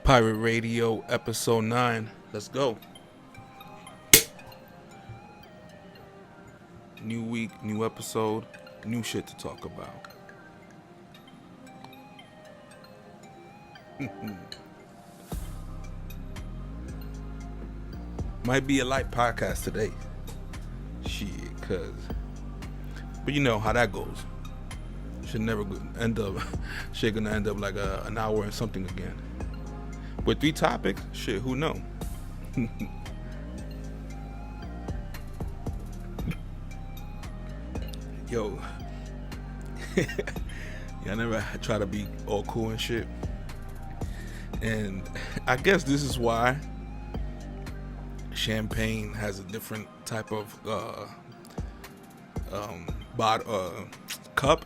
Pirate Radio, episode 9. Let's go. New week, new episode, new shit to talk about. Might be a light podcast today. But you know how that goes. Should never end up, shit gonna end up like an hour and something again. With 3 topics, shit, who know? Yo, I never try to be all cool and shit. And I guess this is why champagne has a different type of cup.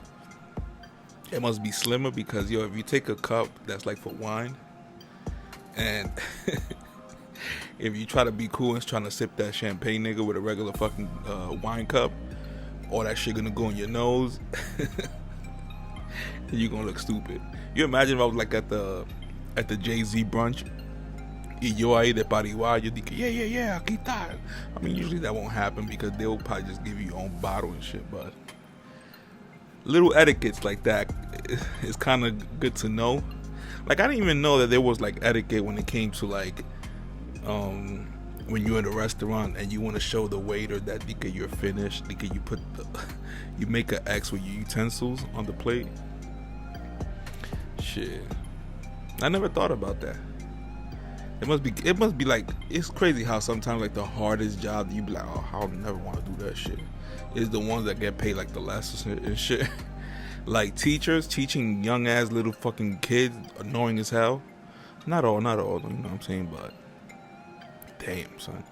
It must be slimmer because, if you take a cup that's like for wine, and if you try to be cool and trying to sip that champagne, nigga, with a regular fucking wine cup, all that shit gonna go in your nose, and you gonna look stupid. You imagine if I was like at the Jay-Z brunch, y yo ahí de parihuá, you think, yeah, aquí está. I mean, usually that won't happen because they'll probably just give you your own bottle and shit, but little etiquettes like that is kind of good to know. Like, I didn't even know that there was like etiquette when it came to like when you're in a restaurant and you want to show the waiter that you're finished, you make an X with your utensils on the plate. Shit, I never thought about that. It must be like, it's crazy how sometimes like the hardest job that you be like, oh, I'll never want to do that shit, is the ones that get paid like the less and shit. Like teachers teaching young ass little fucking kids, annoying as hell. Not all, you know what I'm saying, but damn, son.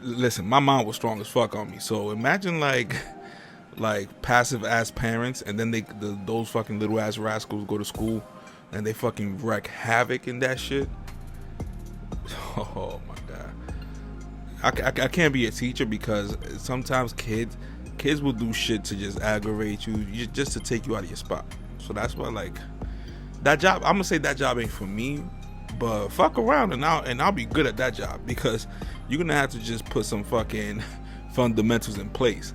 Listen, my mom was strong as fuck on me, so imagine like passive ass parents, and then those fucking little ass rascals go to school and they fucking wreak havoc in that shit. Oh my god, I can't be a teacher because sometimes kids will do shit to just aggravate you, just to take you out of your spot. So that's why, like, that job, I'm gonna say that job ain't for me, but fuck around and I'll be good at that job, because you're gonna have to just put some fucking fundamentals in place.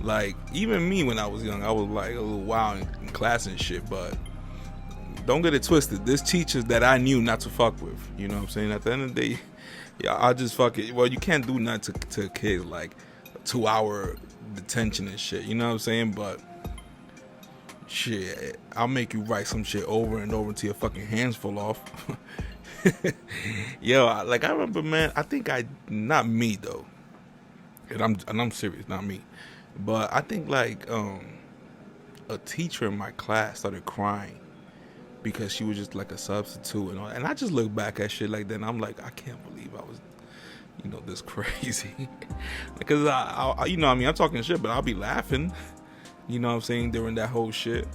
Like, even me when I was young, I was like a little wild in class and shit, but don't get it twisted. There's teachers that I knew not to fuck with. You know what I'm saying? At the end of the day, I'll just fuck it. Well, you can't do nothing to kids, like a 2-hour detention and shit. You know what I'm saying? But shit, I'll make you write some shit over and over until your fucking hands fall off. Yo, I remember, man. I think not me though, and I'm serious, not me. But I think like a teacher in my class started crying because she was just like a substitute and all. And I just look back at shit like that and I'm like, I can't believe I was, this crazy. Because I I'm talking shit, but I'll be laughing, you know what I'm saying, during that whole shit.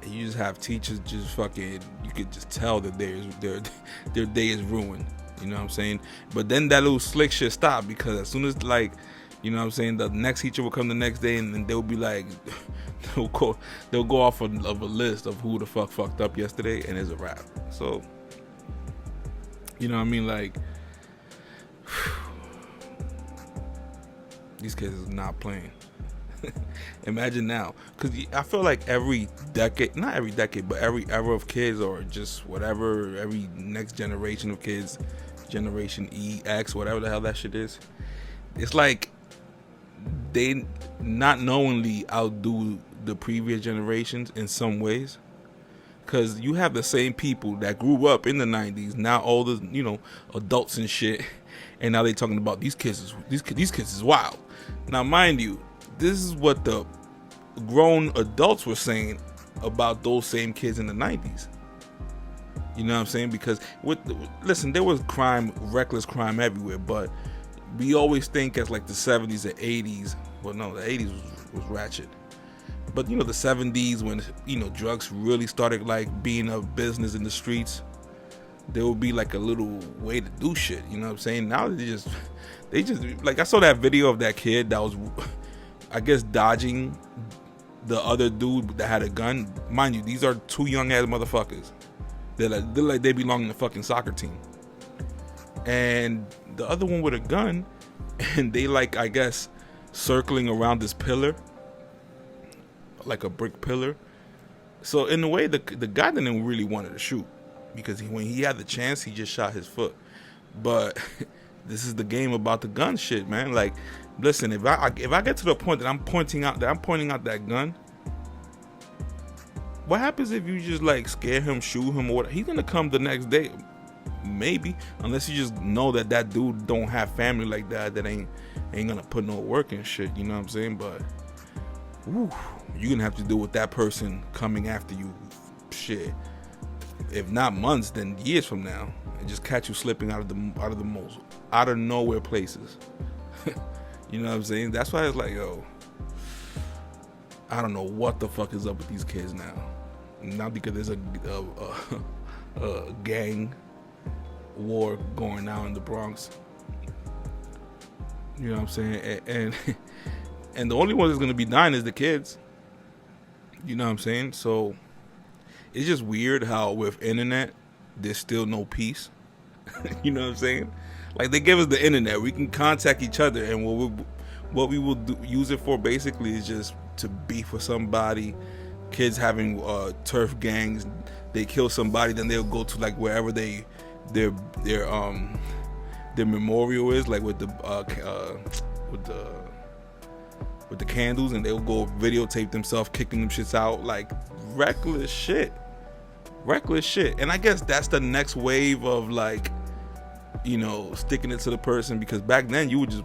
And you just have teachers just fucking, you could just tell that their day is ruined, you know what I'm saying. But then that little slick shit stopped, because as soon as, like, you know what I'm saying, the next teacher will come the next day and they'll be like, they'll go off of a list of who the fuck fucked up yesterday, and it's a wrap. So, you know what I mean, like, these kids is not playing. Imagine now, because I feel like every decade, not every decade, but every era of kids, or just whatever, every next generation of kids, Generation E, X, whatever the hell that shit is, it's like they not knowingly outdo the previous generations in some ways. Because you have the same people that grew up in the 90s, now older, adults and shit, and now they talking about these kids is wild. Now, mind you, this is what the grown adults were saying about those same kids in the 90s. You know what I'm saying? Because listen, there was crime, reckless crime everywhere, but we always think as like the 70s and 80s. Well, no, the 80s was ratchet. But, the 70s, when, drugs really started like being a business in the streets, there would be like a little way to do shit. You know what I'm saying? Now they just like, I saw that video of that kid that was, I guess, dodging the other dude that had a gun. Mind you, these are two young ass motherfuckers. They're like they belong in the fucking soccer team. And the other one with a gun, and they like, I guess, circling around this pillar, like a brick pillar. So in a way, the guy didn't really want to shoot, because when he had the chance, he just shot his foot. But this is the game about the gun shit, man. Like, listen, if I get to the point that I'm pointing out that gun, what happens if you just like scare him, shoot him, or he's gonna come the next day, maybe, unless you just know that dude don't have family like that ain't gonna put no work in shit. You know what I'm saying? But you're gonna have to deal with that person coming after you, shit. If not months, then years from now, and just catch you slipping out of the most out of nowhere places. You know what I'm saying? That's why it's like, yo, I don't know what the fuck is up with these kids now. Not because there's a gang war going on in the Bronx. You know what I'm saying? And the only one that's gonna be dying is the kids. You know what I'm saying? So it's just weird how with internet there's still no peace. You know what I'm saying? Like, they give us the internet, we can contact each other, and what we will use it for basically is just to beef with somebody. Kids having turf gangs, they kill somebody, then they'll go to like wherever their memorial is, like with the candles, and they'll go videotape themselves kicking them shits out, like reckless shit. And I guess that's the next wave of, like, you know, sticking it to the person, because back then you would just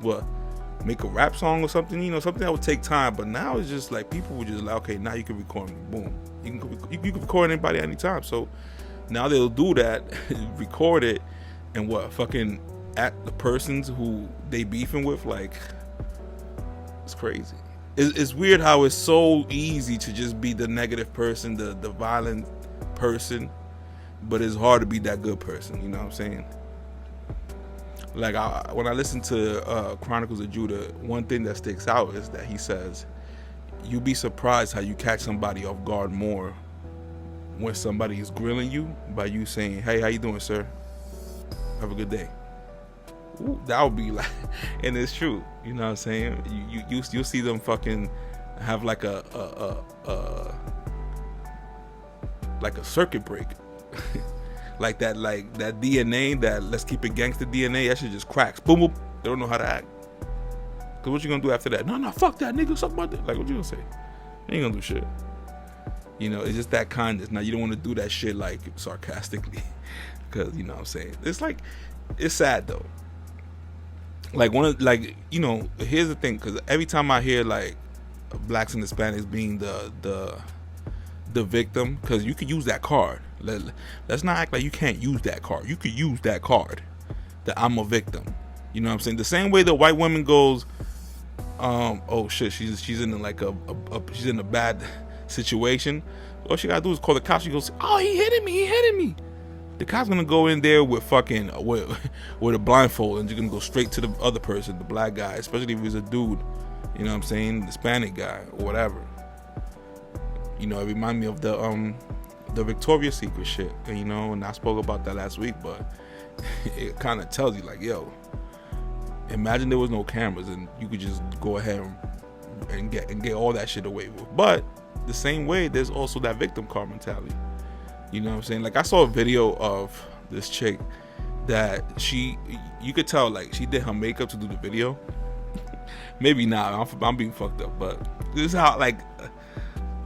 make a rap song or something, you know, something that would take time. But now it's just like people would just like, okay, now you can record me, boom, you can record anybody anytime. So now they'll do that, record it, and fucking at the persons who they beefing with. Like, it's crazy. It's weird how it's so easy to just be the negative person, the violent person, but it's hard to be that good person. You know what I'm saying? Like, when I listen to Chronicles of Judah, one thing that sticks out is that he says, you'd be surprised how you catch somebody off guard more when somebody is grilling you by you saying, hey, how you doing, sir? Have a good day. Ooh, that would be like, and it's true. You know what I'm saying? You'll see them fucking have like a circuit break. like that DNA, that let's keep it gangster DNA, that shit just cracks. Boom, boom. They don't know how to act. Cause what you gonna do after that? No, fuck that nigga, something about that. Like, what you gonna say? You ain't gonna do shit. You know, it's just that kindness. Now, you don't want to do that shit like sarcastically, cause you know what I'm saying. It's like, it's sad though. Like, you know, here's the thing, cause every time I hear like blacks and Hispanics being the victim, cause you could use that card. Let's not act like you can't use that card. You could use that card, that I'm a victim. You know what I'm saying? The same way the white woman goes, oh shit, she's in like she's in a bad situation. All she gotta do is call the cops. She goes, oh, he hitting me. The cop's gonna go in there with fucking with a blindfold, and you're gonna go straight to the other person, the black guy, especially if he's a dude. You know what I'm saying? Hispanic guy or whatever. You know, it reminded me of the Victoria's Secret shit, you know, and I spoke about that last week, but it kind of tells you, like, yo, imagine there was no cameras and you could just go ahead and get all that shit away with. But the same way, there's also that victim card mentality. You know what I'm saying? Like, I saw a video of this chick that you could tell, like, she did her makeup to do the video. Maybe not, I'm being fucked up, but this is how, like,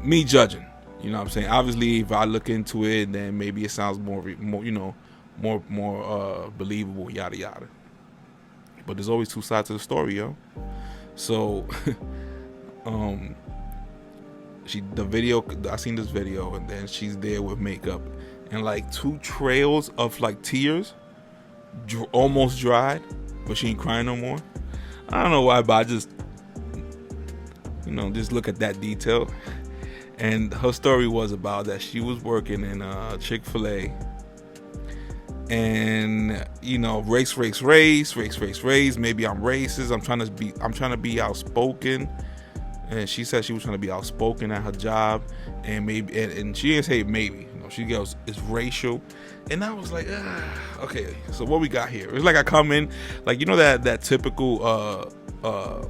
me judging. You know what I'm saying? Obviously, if I look into it, then maybe it sounds more you know, more believable, yada yada. But there's always two sides to the story, yo. So, I seen this video, and then she's there with makeup, and like 2 trails of like tears, almost dried, but she ain't crying no more. I don't know why, but I just, you know, just look at that detail. And her story was about that she was working in Chick-fil-A, and, you know, race. Maybe I'm racist. I'm trying to be outspoken. And she said she was trying to be outspoken at her job, and maybe, and she didn't say maybe. No, she goes, it's racial. And I was like, okay, so what we got here? It's like I come in, like, you know that typical, what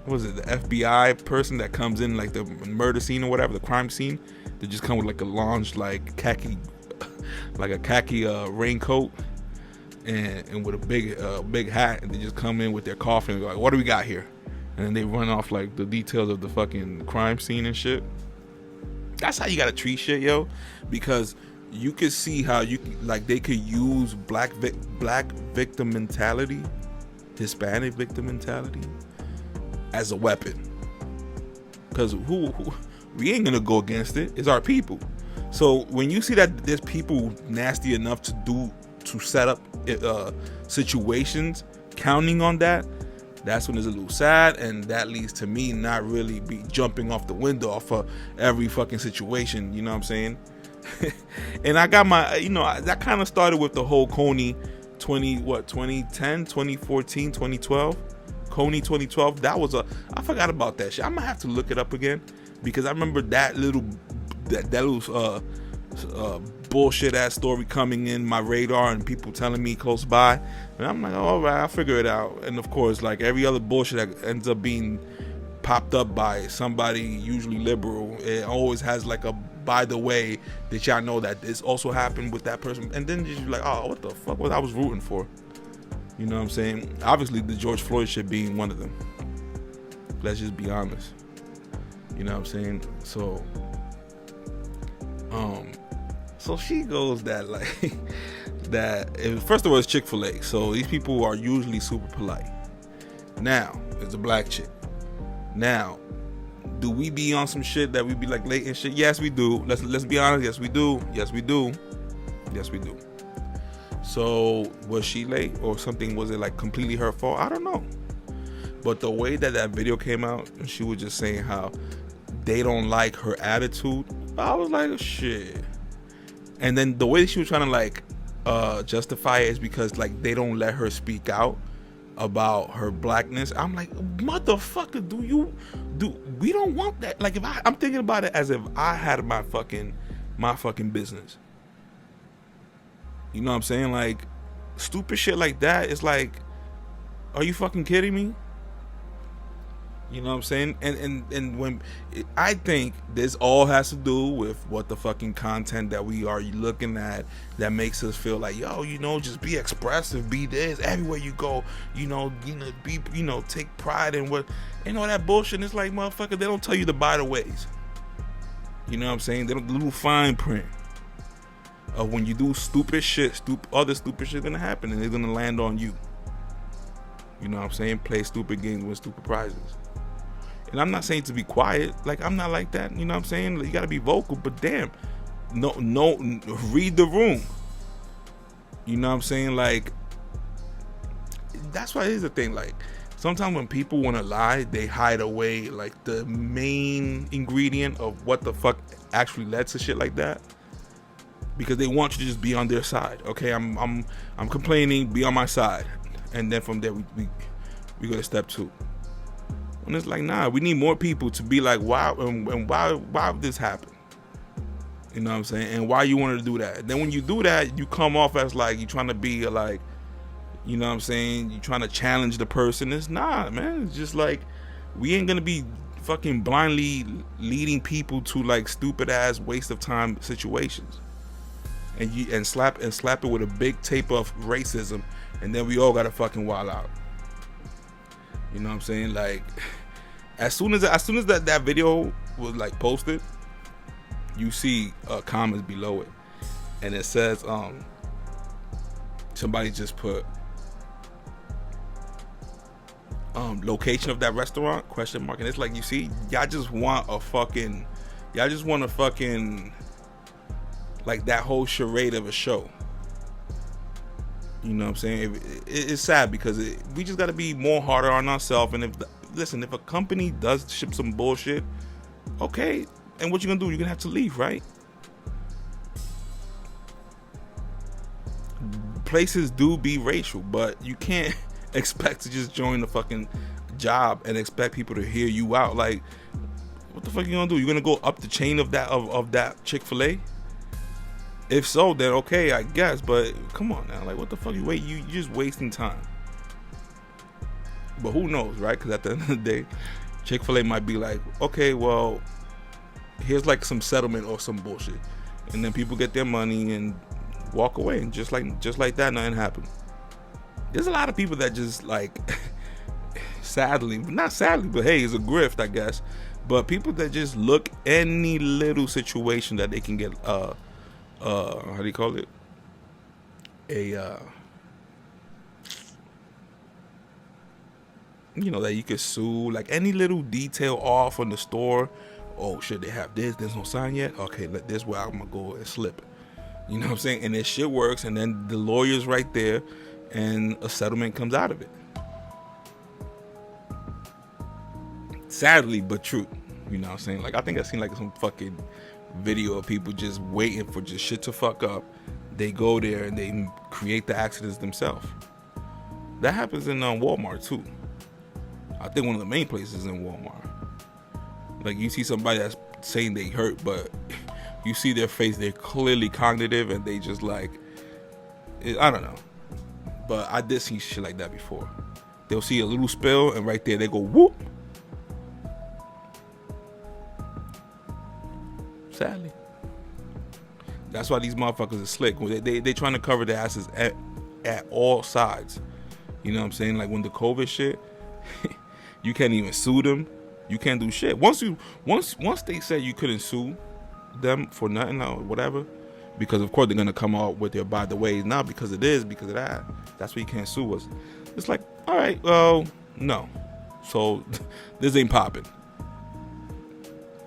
was it, the FBI person that comes in, like the murder scene or whatever, the crime scene. They just come with like a lounge, like khaki raincoat and with a big hat, and they just come in with their coffee and go like, what do we got here? And then they run off like the details of the fucking crime scene and shit. That's how you gotta treat shit, yo, because you could see how they could use black victim mentality, Hispanic victim mentality as a weapon. Because who we ain't gonna go against it. It's our people. So when you see that there's people nasty enough to set up situations counting on that, that's when it's a little sad, and that leads to me not really be jumping off the window off of every fucking situation, you know what I'm saying? And I got my, that kind of started with the whole Coney 2010, 2014, 2012. Coney 2012, I forgot about that shit. I'm gonna have to look it up again, because I remember that little bullshit ass story coming in my radar and people telling me close by, and I'm like, all right, I'll figure it out. And of course, like every other bullshit that ends up being popped up by somebody usually liberal, it always has like a by the way that y'all know that this also happened with that person, and then you're like, oh, what the fuck was I was rooting for? You know what I'm saying? Obviously the George Floyd shit being one of them. Let's just be honest. You know what I'm saying? So she goes that like first of all, it's Chick-fil-A, so these people are usually super polite. Now it's a black chick. Now, do we be on some shit that we be like late and shit? Yes, we do. Let's be honest. Yes, we do. Yes, we do. Yes, we do. So was she late or something? Was it like completely her fault? I don't know. But the way that video came out, and she was just saying how they don't like her attitude, I was like, shit. And then the way she was trying to like justify it is because like they don't let her speak out about her blackness. I'm like, motherfucker, we don't want that. Like, if I'm thinking about it as if I had my fucking business. You know what I'm saying? Like, stupid shit like that is like, are you fucking kidding me? You know what I'm saying? And when I think this all has to do with what the fucking content that we are looking at that makes us feel like, yo, just be expressive, be this everywhere you go, be, take pride in what, all that bullshit. And it's like, motherfucker, they don't tell you the by the ways. You know what I'm saying? They don't, the little fine print of when you do stupid shit, other stupid shit gonna happen, and they're gonna land on you. You know what I'm saying? Play stupid games, win stupid prizes. And I'm not saying to be quiet. Like, I'm not like that. You know what I'm saying? You gotta be vocal, but damn, no, read the room. You know what I'm saying? Like, that's why here's the thing. Like, sometimes when people want to lie, they hide away like the main ingredient of what the fuck actually led to shit like that, because they want you to just be on their side. Okay, I'm complaining, be on my side, and then from there we go to step 2. And it's like, nah, we need more people to be like, wow, and why this happened? You know what I'm saying? And why you wanted to do that? And then when you do that, you come off as like you trying to be like, you know what I'm saying? You trying to challenge the person. It's not, man. It's just like, we ain't gonna be fucking blindly leading people to like stupid ass waste of time situations. And slap it with a big tape of racism, and then we all gotta fucking wild out. You know what I'm saying? Like, as soon as that video was like posted, you see comments below it, and it says somebody just put location of that restaurant ? And it's like, you see, y'all just want a fucking like that whole charade of a show. You know what I'm saying? It's sad because we just got to be more harder on ourselves. And if a company does ship some bullshit, okay, and what you gonna do? You're gonna have to leave, right? Places do be racial, but you can't expect to just join the fucking job and expect people to hear you out. Like, what the fuck you gonna do? You're gonna go up the chain of that Chick-fil-A? If so, then okay, I guess. But come on now, like what the fuck you wait? You just wasting time. But who knows, right? Because at the end of the day, Chick-fil-A might be like, okay, well, here's like some settlement or some bullshit, and then people get their money and walk away, and just like that, nothing happened. There's a lot of people that just like, sadly, not sadly, but hey, it's a grift, I guess. But people that just look any little situation that they can get, how do you call it? That you could sue, like any little detail off on the store. Oh shit, they have this, there's no sign yet. Okay, this where I'm gonna go and slip. You know what I'm saying? And this shit works, and then the lawyer's right there, and a settlement comes out of it. Sadly, but true. You know what I'm saying? Like, I think I seen like some fucking video of people just waiting for just shit to fuck up. They go there and they create the accidents themselves. That happens in Walmart too. I think one of the main places in Walmart. Like, you see somebody that's saying they hurt, but you see their face, they're clearly cognitive, and they just like, I don't know. But I did see shit like that before. They'll see a little spill, and right there they go whoop. Sadly, that's why these motherfuckers are slick. They trying to cover their asses at all sides. You know what I'm saying? Like when the COVID shit, you can't even sue them. You can't do shit. Once they said you couldn't sue them for nothing or whatever, because of course they're gonna come out with their by the ways, not because it is, because of that. That's why you can't sue us. It's like, all right, well, no. So this ain't popping.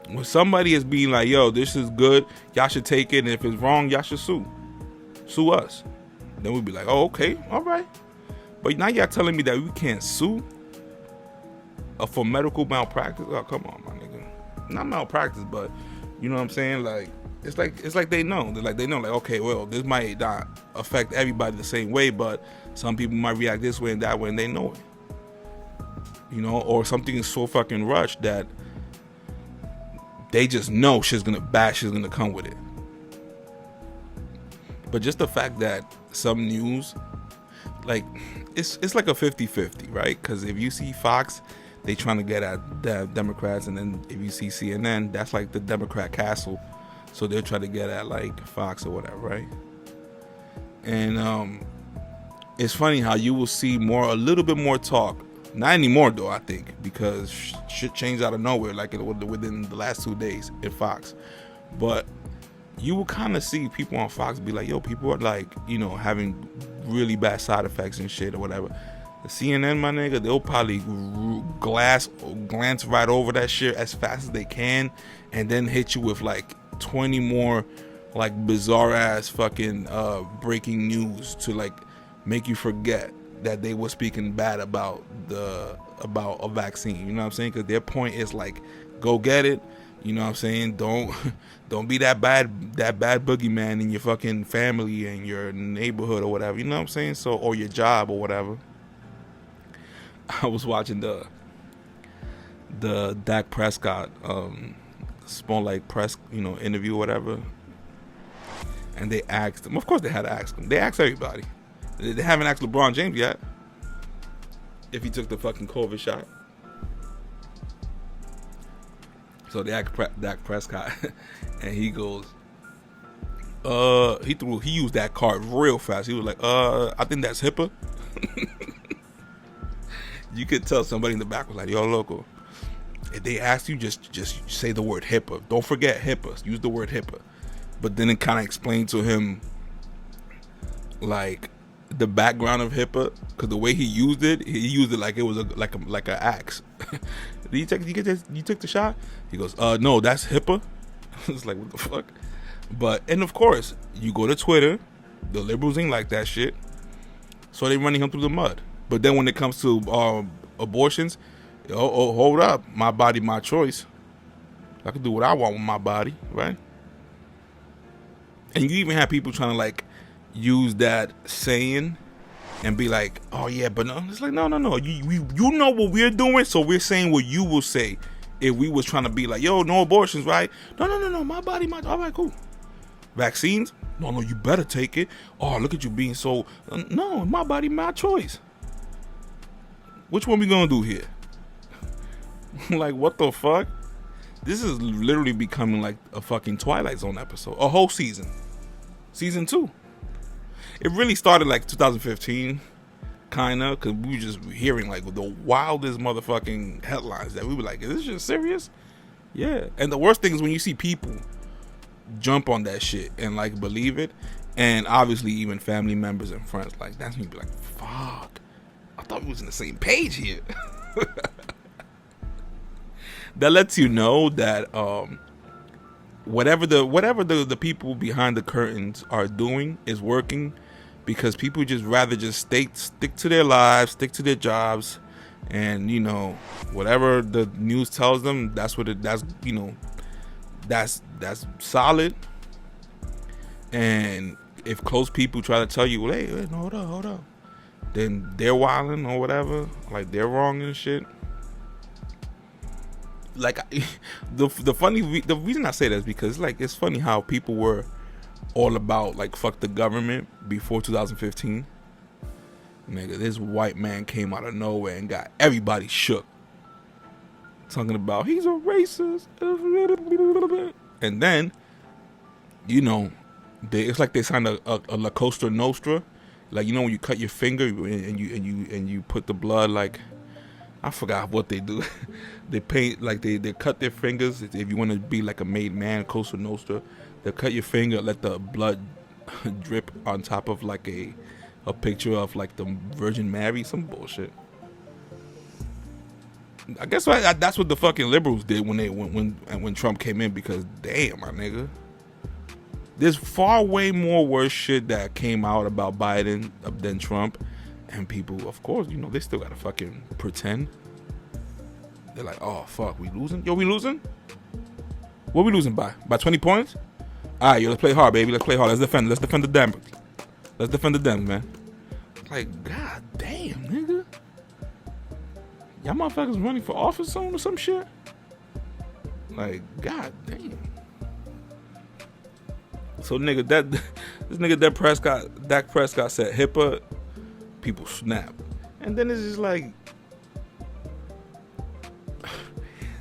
When somebody is being like, yo, this is good, y'all should take it, and if it's wrong, y'all should sue us. Then we'd be like, oh, okay, all right. But now y'all telling me that we can't sue for medical malpractice? Oh, come on, my nigga. Not malpractice, but you know what I'm saying? Like, it's like they know. They know, okay, well, this might not affect everybody the same way, but some people might react this way and that way, and they know it. You know, or something is so fucking rushed that they just know shit's gonna come with it. But just the fact that some news, like, it's like a 50-50, right? Because if you see Fox, they trying to get at the Democrats, and then if you see CNN, that's like the Democrat castle, so they're trying to get at like Fox or whatever, right? And it's funny how you will see a little bit more talk. Not anymore though, I think, because shit changed out of nowhere, like within the last 2 days in Fox. But you will kind of see people on Fox be like, yo, people are like, having really bad side effects and shit or whatever. The CNN, my nigga, they'll probably glance right over that shit as fast as they can, and then hit you with like 20 more like bizarre ass fucking breaking news to like make you forget that they were speaking bad about a vaccine. You know what I'm saying? Because their point is like, go get it. You know what I'm saying? Don't be that bad boogeyman in your fucking family and your neighborhood or whatever. You know what I'm saying? So, or your job or whatever. I was watching the Dak Prescott Spotlight press interview or whatever, and they asked him. Of course, they had to ask him. They asked everybody. They haven't asked LeBron James yet if he took the fucking COVID shot. So they asked Dak Prescott, and he goes, he used that card real fast. He was like, I think that's HIPAA. You could tell somebody in the back was like, yo, local. If they ask you, just say the word HIPAA. Don't forget HIPAA. Use the word HIPAA. But then it kind of explained to him, like, the background of HIPAA, because the way he used it like it was like an axe. You took the shot? He goes, no, that's HIPAA. It's like, what the fuck? And of course, you go to Twitter, the liberals ain't like that shit, so they running him through the mud. But then when it comes to abortions, hold up, my body, my choice. I can do what I want with my body, right? And you even have people trying to like use that saying and be like, oh yeah, but no. It's like, no. You know what we're doing, so we're saying what you will say if we was trying to be like, yo, no abortions, right? No, my body, all right, cool. Vaccines, No, you better take it. Oh, look at you being so. No, my body, my choice. Which one we gonna do here? Like, what the fuck? This is literally becoming like a fucking Twilight Zone episode. A whole season. Season 2. It really started like 2015, kinda, because we were just hearing like the wildest motherfucking headlines that we were like, is this just serious? Yeah. And the worst thing is when you see people jump on that shit and like believe it, and obviously even family members and friends, like that's when you be like, fuck, I thought we was in the same page here. That lets you know that whatever the people behind the curtains are doing is working, because people just rather just stick to their lives, stick to their jobs, and you know, whatever the news tells them, that's solid. And if close people try to tell you, well, hey, no, hold up, then they're wilding or whatever, like they're wrong and shit. Like the reason I say that is because like it's funny how people were all about like fuck the government before 2015. Nigga, this white man came out of nowhere and got everybody shook, talking about he's a racist, and then you know it's like they signed a La Costa Nostra, like you know when you cut your finger and you put the blood, like I forgot what they do. They paint like they cut their fingers. If you want to be like a made man, Cosa Nostra, they'll cut your finger, let the blood drip on top of like a picture of like the Virgin Mary, some bullshit. I guess that's what the fucking liberals did when Trump came in, because damn, my nigga, there's far way more worse shit that came out about Biden than Trump. And people, of course, you know, they still gotta fucking pretend. They're like, oh, fuck, we losing? Yo, we losing? What we losing by? By 20 points? All right, yo, let's play hard, baby. Let's play hard. Let's defend the Dems. Let's defend the Dems, man. Like, god damn, nigga. Y'all motherfuckers running for office soon or some shit? Like, god damn. So, nigga, Dak Prescott said HIPAA. People snap, and then it's just like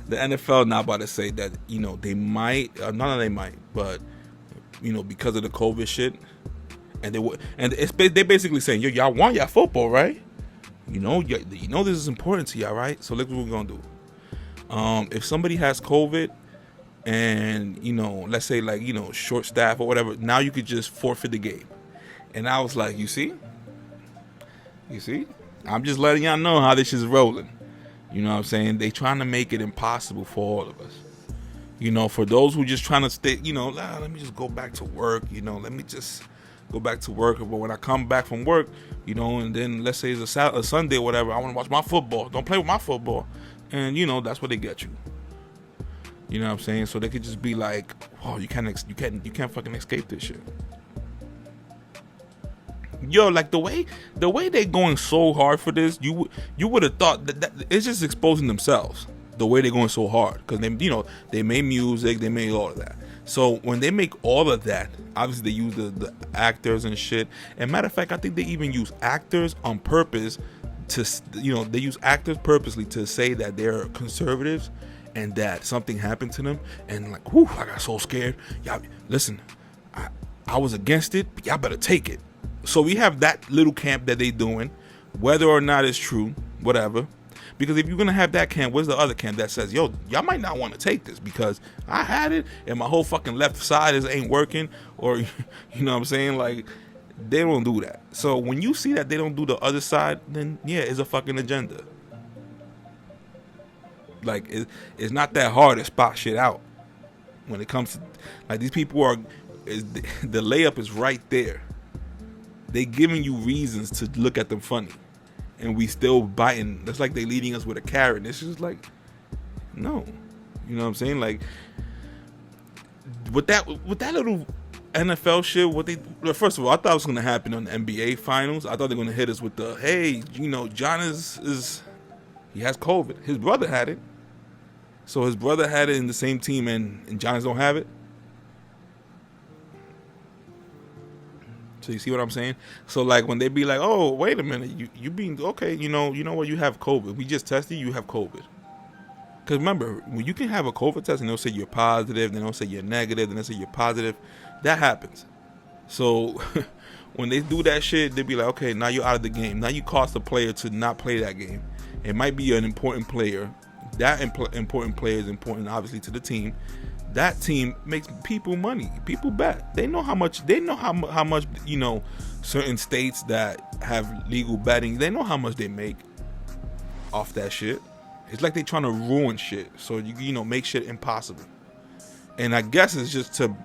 the NFL now about to say that, you know, they might, but you know, because of the COVID shit, and they basically saying, yo, y'all want y'all football, right? You know this is important to y'all, right? So look what we're gonna do. If somebody has COVID, and you know, let's say like, you know, short staff or whatever, now you could just forfeit the game. And I was like, you see, I'm just letting y'all know how this is rolling. You know what I'm saying? They trying to make it impossible for all of us. You know, for those who just trying to stay, you know, let me just go back to work. You know, let me just go back to work. But when I come back from work, you know, and then let's say it's a Sunday or whatever, I want to watch my football. Don't play with my football. And, you know, that's what they get you. You know what I'm saying? So they could just be like, oh, you can't fucking escape this shit. Yo, like the way they going so hard for this, you would have thought that it's just exposing themselves. The way they're going so hard, because they made music, they made all of that. So when they make all of that, obviously they use the actors and shit. And matter of fact, I think they even use actors on purpose to, you know, they use actors purposely to say that they're conservatives and that something happened to them. And like, whew, I got so scared. Y'all, listen, I was against it, but y'all better take it. So we have that little camp that they doing, whether or not it's true, whatever. Because if you're going to have that camp, where's the other camp that says, yo, y'all might not want to take this because I had it and my whole fucking left side ain't working, or, you know what I'm saying? Like, they don't do that. So when you see that they don't do the other side, then yeah, it's a fucking agenda. Like, it's not that hard to spot shit out when it comes to, like, these people the layup is right there. They giving you reasons to look at them funny, and we still biting. That's like they leading us with a carrot. It's just like, no, you know what I'm saying? Like with that little NFL shit. First of all, I thought it was gonna happen on the NBA Finals. I thought they were gonna hit us with the, hey, you know, John he has COVID. His brother had it, so his brother had it in the same team, and Giannis don't have it. So you see what I'm saying? So like when they be like, oh, wait a minute, you being okay, you know what, you have COVID. We just tested you have COVID. Because remember, when you can have a COVID test and they'll say you're positive, then they'll say you're negative, then they'll say you're positive. That happens. So when they do that shit, they be like, okay, now you're out of the game. Now you cost the player to not play that game. It might be an important player. That important player is important, obviously, to the team. That team makes people money. People bet. They know how much. They know how much. Certain states that have legal betting, they know how much they make off that shit. It's like they trying to ruin shit, so you make shit impossible. And I guess it's just to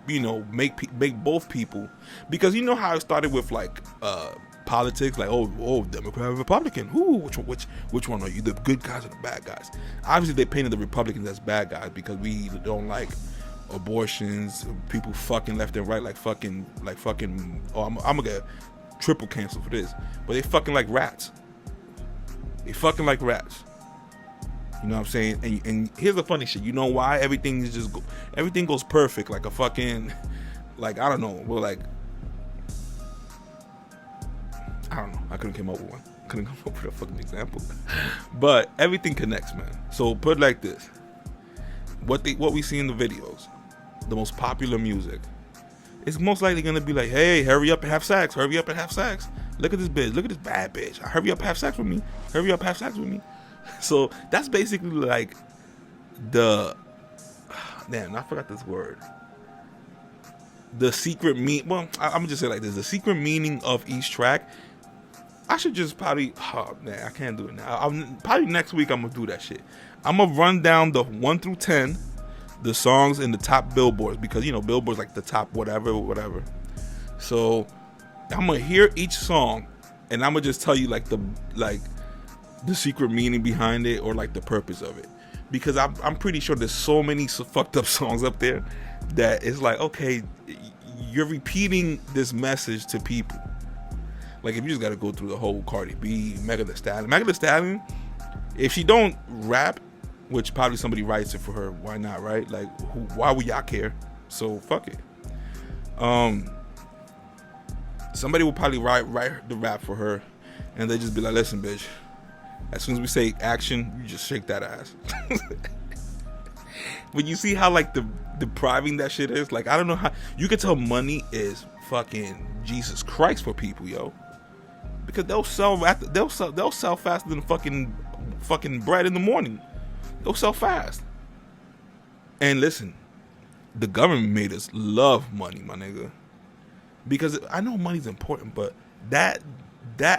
make both people, because you know how it started with like politics, like oh Democrat, Republican, which one are you, the good guys or the bad guys? Obviously they painted the Republicans as bad guys because we don't like abortions, people fucking left and right, like fucking oh I'm gonna get triple canceled for this, but they fucking like rats. They fucking like rats. You know what I'm saying? And here's the funny shit. You know why everything goes perfect, like a fucking, like I don't know. Well, like I don't know. I couldn't come up with one. Couldn't come up with a fucking example. But everything connects, man. So put it like this: what we see in the videos, the most popular music, it's most likely gonna be like, hey, hurry up and have sex. Hurry up and have sex. Look at this bitch. Look at this bad bitch. Hurry up, have sex with me. Hurry up, have sex with me. So that's basically like I forgot this word. The secret I'm gonna just say like this: the secret meaning of each track. I should just probably, I can't do it now. Probably next week I'm gonna do that shit. I'm gonna run down the 1 through 10, the songs in the top billboards, because billboards like the top whatever. So I'm gonna hear each song, and I'm gonna just tell you like the secret meaning behind it, or like the purpose of it, because I'm pretty sure there's so many fucked up songs up there that it's like, okay, you're repeating this message to people. Like if you just gotta go through the whole Cardi B, Megan Thee Stallion, if she don't rap, which probably somebody writes it for her, why not, right? Like why would y'all care? So fuck it. Somebody will probably write the rap for her, and they just be like, listen, bitch, as soon as we say action, you just shake that ass. But you see how like the depriving that shit is? Like I don't know how you can tell money is fucking Jesus Christ for people, yo. Because they'll sell faster than fucking bread in the morning. They'll sell fast. And listen, the government made us love money, my nigga. Because I know money's important, but that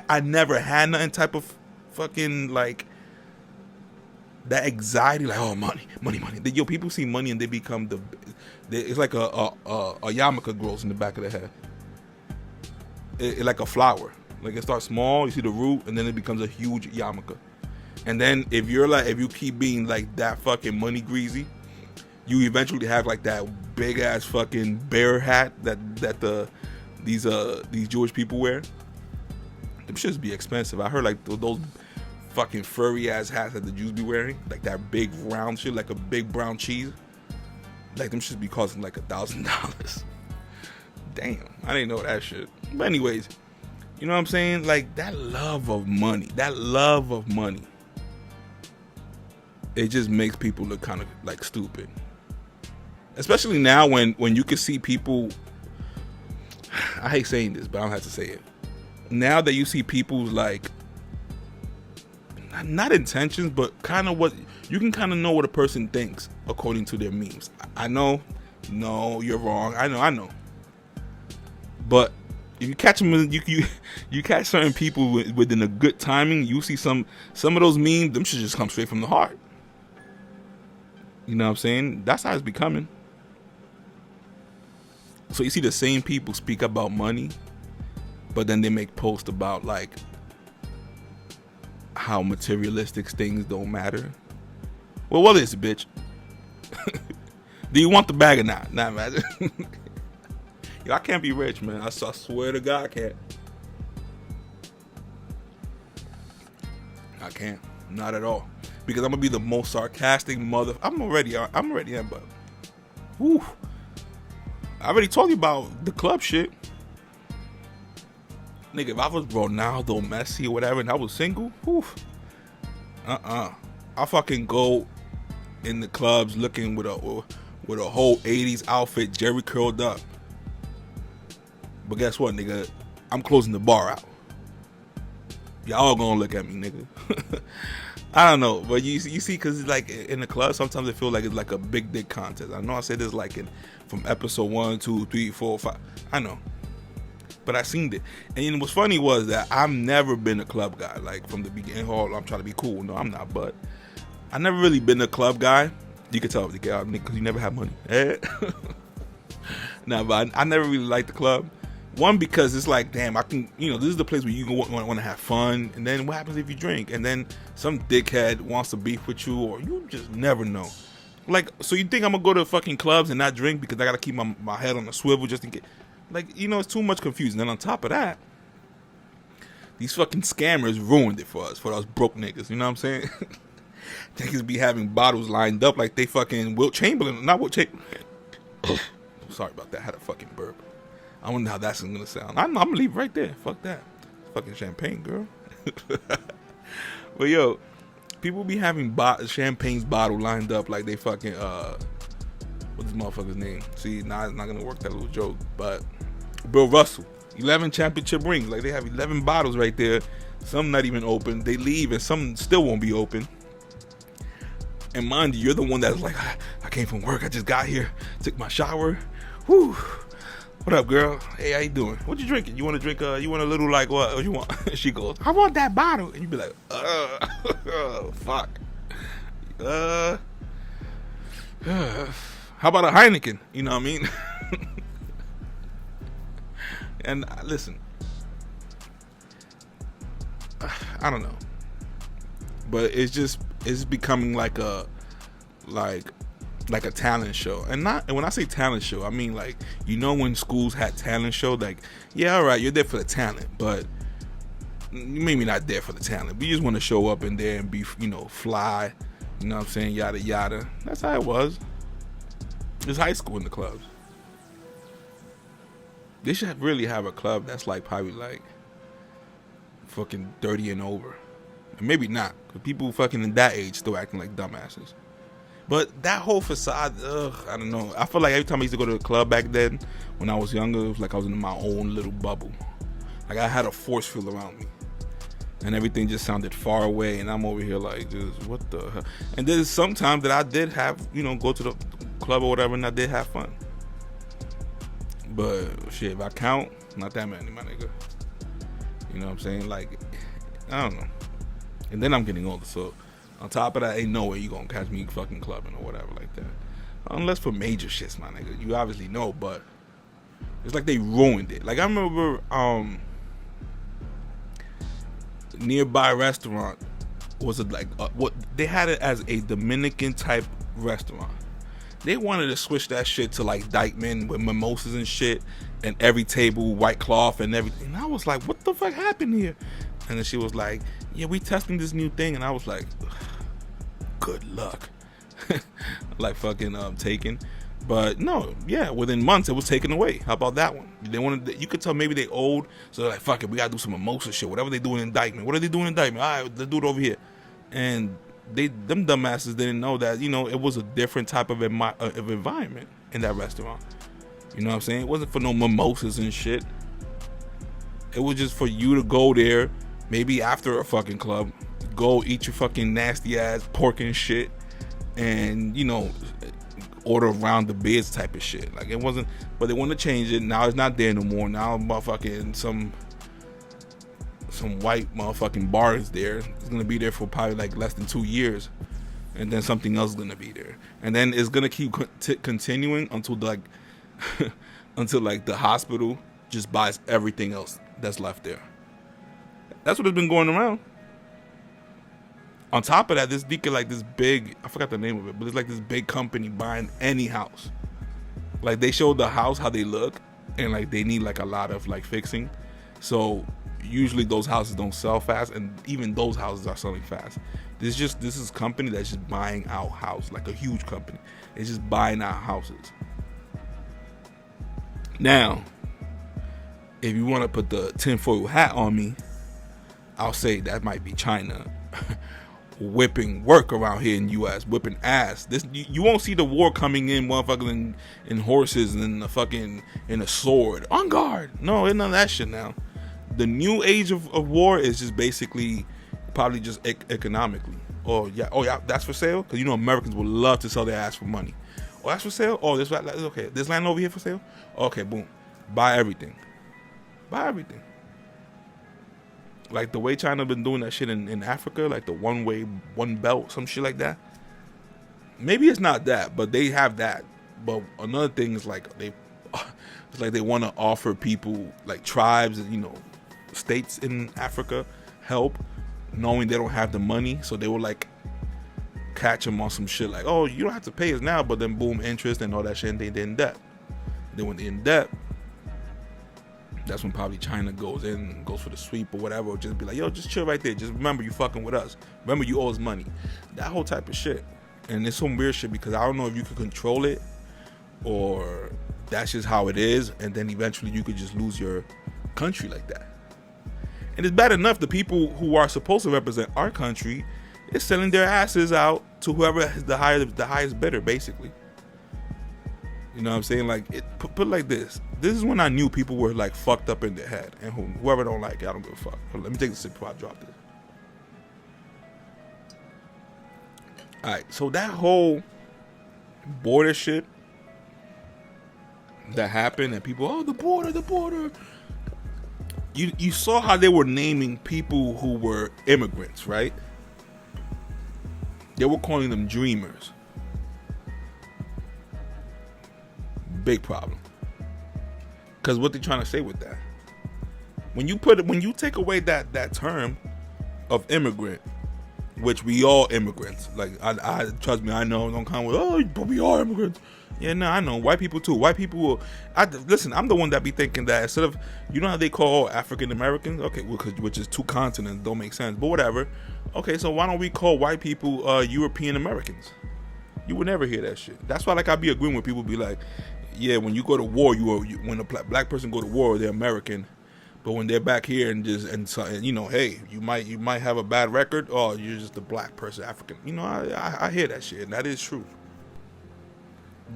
I never had nothing type of fucking like that anxiety, like, oh, money. Yo, people see money and they become it's like a yarmulke grows in the back of their head. It like a flower. Like it starts small, you see the root, and then it becomes a huge yarmulke. And then if you keep being like that fucking money greasy, you eventually have like that big ass fucking bear hat that these Jewish people wear. Them shits be expensive. I heard like those fucking furry ass hats that the Jews be wearing, like that big round shit, like a big brown cheese. Like them shits be costing like $1,000. Damn, I didn't know that shit. But anyways, you know what I'm saying? Like that love of money, it just makes people look kind of like stupid. Especially now when you can see people, I hate saying this, but I don't have to say it. Now that you see people's like, not intentions, but kind of what, you can kind of know what a person thinks according to their memes. I know, no, you're wrong. I know. But if you catch them, you catch certain people within a good timing. You see some of those memes, them should just come straight from the heart. You know what I'm saying? That's how it's becoming. So you see the same people speak about money, but then they make posts about like how materialistic things don't matter. Well, what is it, bitch? Do you want the bag or not? Nah, man. Yo, I can't be rich, man. I swear to God, I can't. I can't. Not at all. Because I'm gonna be the most sarcastic mother. I'm already am, but whew. I already told you about the club shit. Nigga, if I was Ronaldo, Messi, or whatever, and I was single, whew, I fucking go in the clubs looking with a whole 80s outfit, Jerry curled up. But guess what, nigga? I'm closing the bar out. Y'all gonna look at me, nigga. I don't know, but you see, because like in the club, sometimes I feel like it's like a big dick contest. I know I said this like from episode 1, 2, 3, 4, 5. I know. But I seen it. And what's funny was that I've never been a club guy. Like from the beginning, I'm trying to be cool. No, I'm not. But I never really been a club guy. You can tell because you never have money. Nah, but I never really liked the club. One, because it's like, damn, I can, this is the place where you want to have fun. And then what happens if you drink? And then some dickhead wants to beef with you, or you just never know. Like, so you think I'm going to go to fucking clubs and not drink because I got to keep my head on the swivel just in case? Like, it's too much confusion. Then on top of that, these fucking scammers ruined it for us broke niggas. You know what I'm saying? Niggas be having bottles lined up like they fucking Wilt Chamberlain. Not Wilt Chamberlain. Sorry about that. I had a fucking burp. I wonder how that's going to sound. I'm going to leave right there. Fuck that. It's fucking champagne, girl. But yo, people be having champagne's bottle lined up like they fucking, what's this motherfucker's name? See, nah, it's not going to work, that little joke. But Bill Russell, 11 championship rings. Like they have 11 bottles right there. Some not even open. They leave and some still won't be open. And mind you, you're the one that's like, I came from work. I just got here, took my shower. Whew. What up, girl? Hey, how you doing? What you drinking? You want to drink, you want a little, like, what you want? She goes, I want that bottle. And you be like, fuck. How about a Heineken? You know what I mean? And listen, I don't know. But it's becoming like a talent show. And when I say talent show, I mean like, when schools had talent show, like, yeah, all right, you're there for the talent, but you maybe not there for the talent. But you just want to show up in there and be, fly, you know what I'm saying, yada yada. That's how it was. It's high school in the clubs. They should really have a club that's like probably like fucking 30 and over. And maybe not, because people fucking in that age still acting like dumbasses. But that whole facade, I don't know. I feel like every time I used to go to the club back then, when I was younger, it was like I was in my own little bubble. Like I had a force field around me. And everything just sounded far away. And I'm over here like, just what the hell? And there's some times that I did have, go to the club or whatever, and I did have fun. But shit, if I count, not that many, my nigga. You know what I'm saying? Like, I don't know. And then I'm getting older, so on top of that, ain't no way you gonna catch me fucking clubbing or whatever like that. Unless for major shits, my nigga. You obviously know, but it's like they ruined it. Like I remember nearby restaurant was what they had it as a Dominican type restaurant. They wanted to switch that shit to like Dykeman with mimosas and shit, and every table white cloth and everything. And I was like, what the fuck happened here? And then she was like, yeah, we testing this new thing. And I was like, good luck. Like fucking taken. But no, yeah, within months it was taken away. How about that one? They wanted, you could tell maybe they old, so they're like, fuck it, we gotta do some mimosa shit. Whatever they doing in Dykeman. What are they doing in Dykeman? All right, let's do it over here. And them dumbasses didn't know that, it was a different type of environment in that restaurant. You know what I'm saying? It wasn't for no mimosas and shit. It was just for you to go there, maybe after a fucking club, go eat your fucking nasty ass pork and shit, and order around the beds type of shit. Like it wasn't, but they want to change it. Now it's not there no more. Now motherfucking some white motherfucking bar is there. It's gonna be there for probably like less than 2 years, and then something else is gonna be there, and then it's gonna keep continuing until like until like the hospital just buys everything else that's left there. That's what has been going around. On top of that, this deacon like this big, I forgot the name of it, but it's like this big company buying any house. Like they showed the house how they look, and like they need like a lot of like fixing. So usually those houses don't sell fast, and even those houses are selling fast. This is a company that's just buying out house, like a huge company. It's just buying out houses. Now, if you want to put the tinfoil hat on me, I'll say that might be China whipping work around here in the U.S., whipping ass. This you won't see the war coming in, motherfuckers in horses and in a sword on guard. No, it's none of that shit now. The new age of war is just basically probably just economically. Oh yeah, that's for sale. Because Americans would love to sell their ass for money. Oh, that's for sale. Oh, this okay. This land over here for sale. Okay, boom, buy everything. Buy everything. Like the way China been doing that shit in Africa, like the one way, one belt, some shit like that. Maybe it's not that, but they have that. But another thing is like it's like they want to offer people, like tribes, states in Africa, help, knowing they don't have the money, so they will like catch them on some shit like, oh, you don't have to pay us now, but then boom, interest and all that shit, and they're in debt. Then when they're in debt, that's when probably China goes for the sweep or whatever, or just be like, yo, just chill right there. Just remember you fucking with us. Remember you owe us money. That whole type of shit. And it's some weird shit because I don't know if you could control it or that's just how it is. And then eventually you could just lose your country like that. And it's bad enough the people who are supposed to represent our country is selling their asses out to whoever has the highest bidder, basically. You know what I'm saying? Like, put like this. This is when I knew people were like fucked up in their head. And whoever don't like it, I don't give a fuck. Let me take a sip before I drop this. Alright, so that whole border shit that happened and people, oh, the border. You saw how they were naming people who were immigrants, right? They were calling them dreamers. Big problem. Because what they're trying to say with that, when you take away that term of immigrant, which we all immigrants. Like I trust me, I know. Don't come with, oh, but we are immigrants. Yeah, no, I know. White people too. White people listen. I'm the one that be thinking that instead of, how they call African Americans, okay, which is two continents, don't make sense, but whatever. Okay, so why don't we call white people European Americans? You would never hear that shit. That's why, like, I be agreeing with people be like, yeah, when you go to war, when a black person go to war, they're American, but when they're back here and hey, you might have a bad record, oh, you're just a black person, African. I hear that shit, and that is true.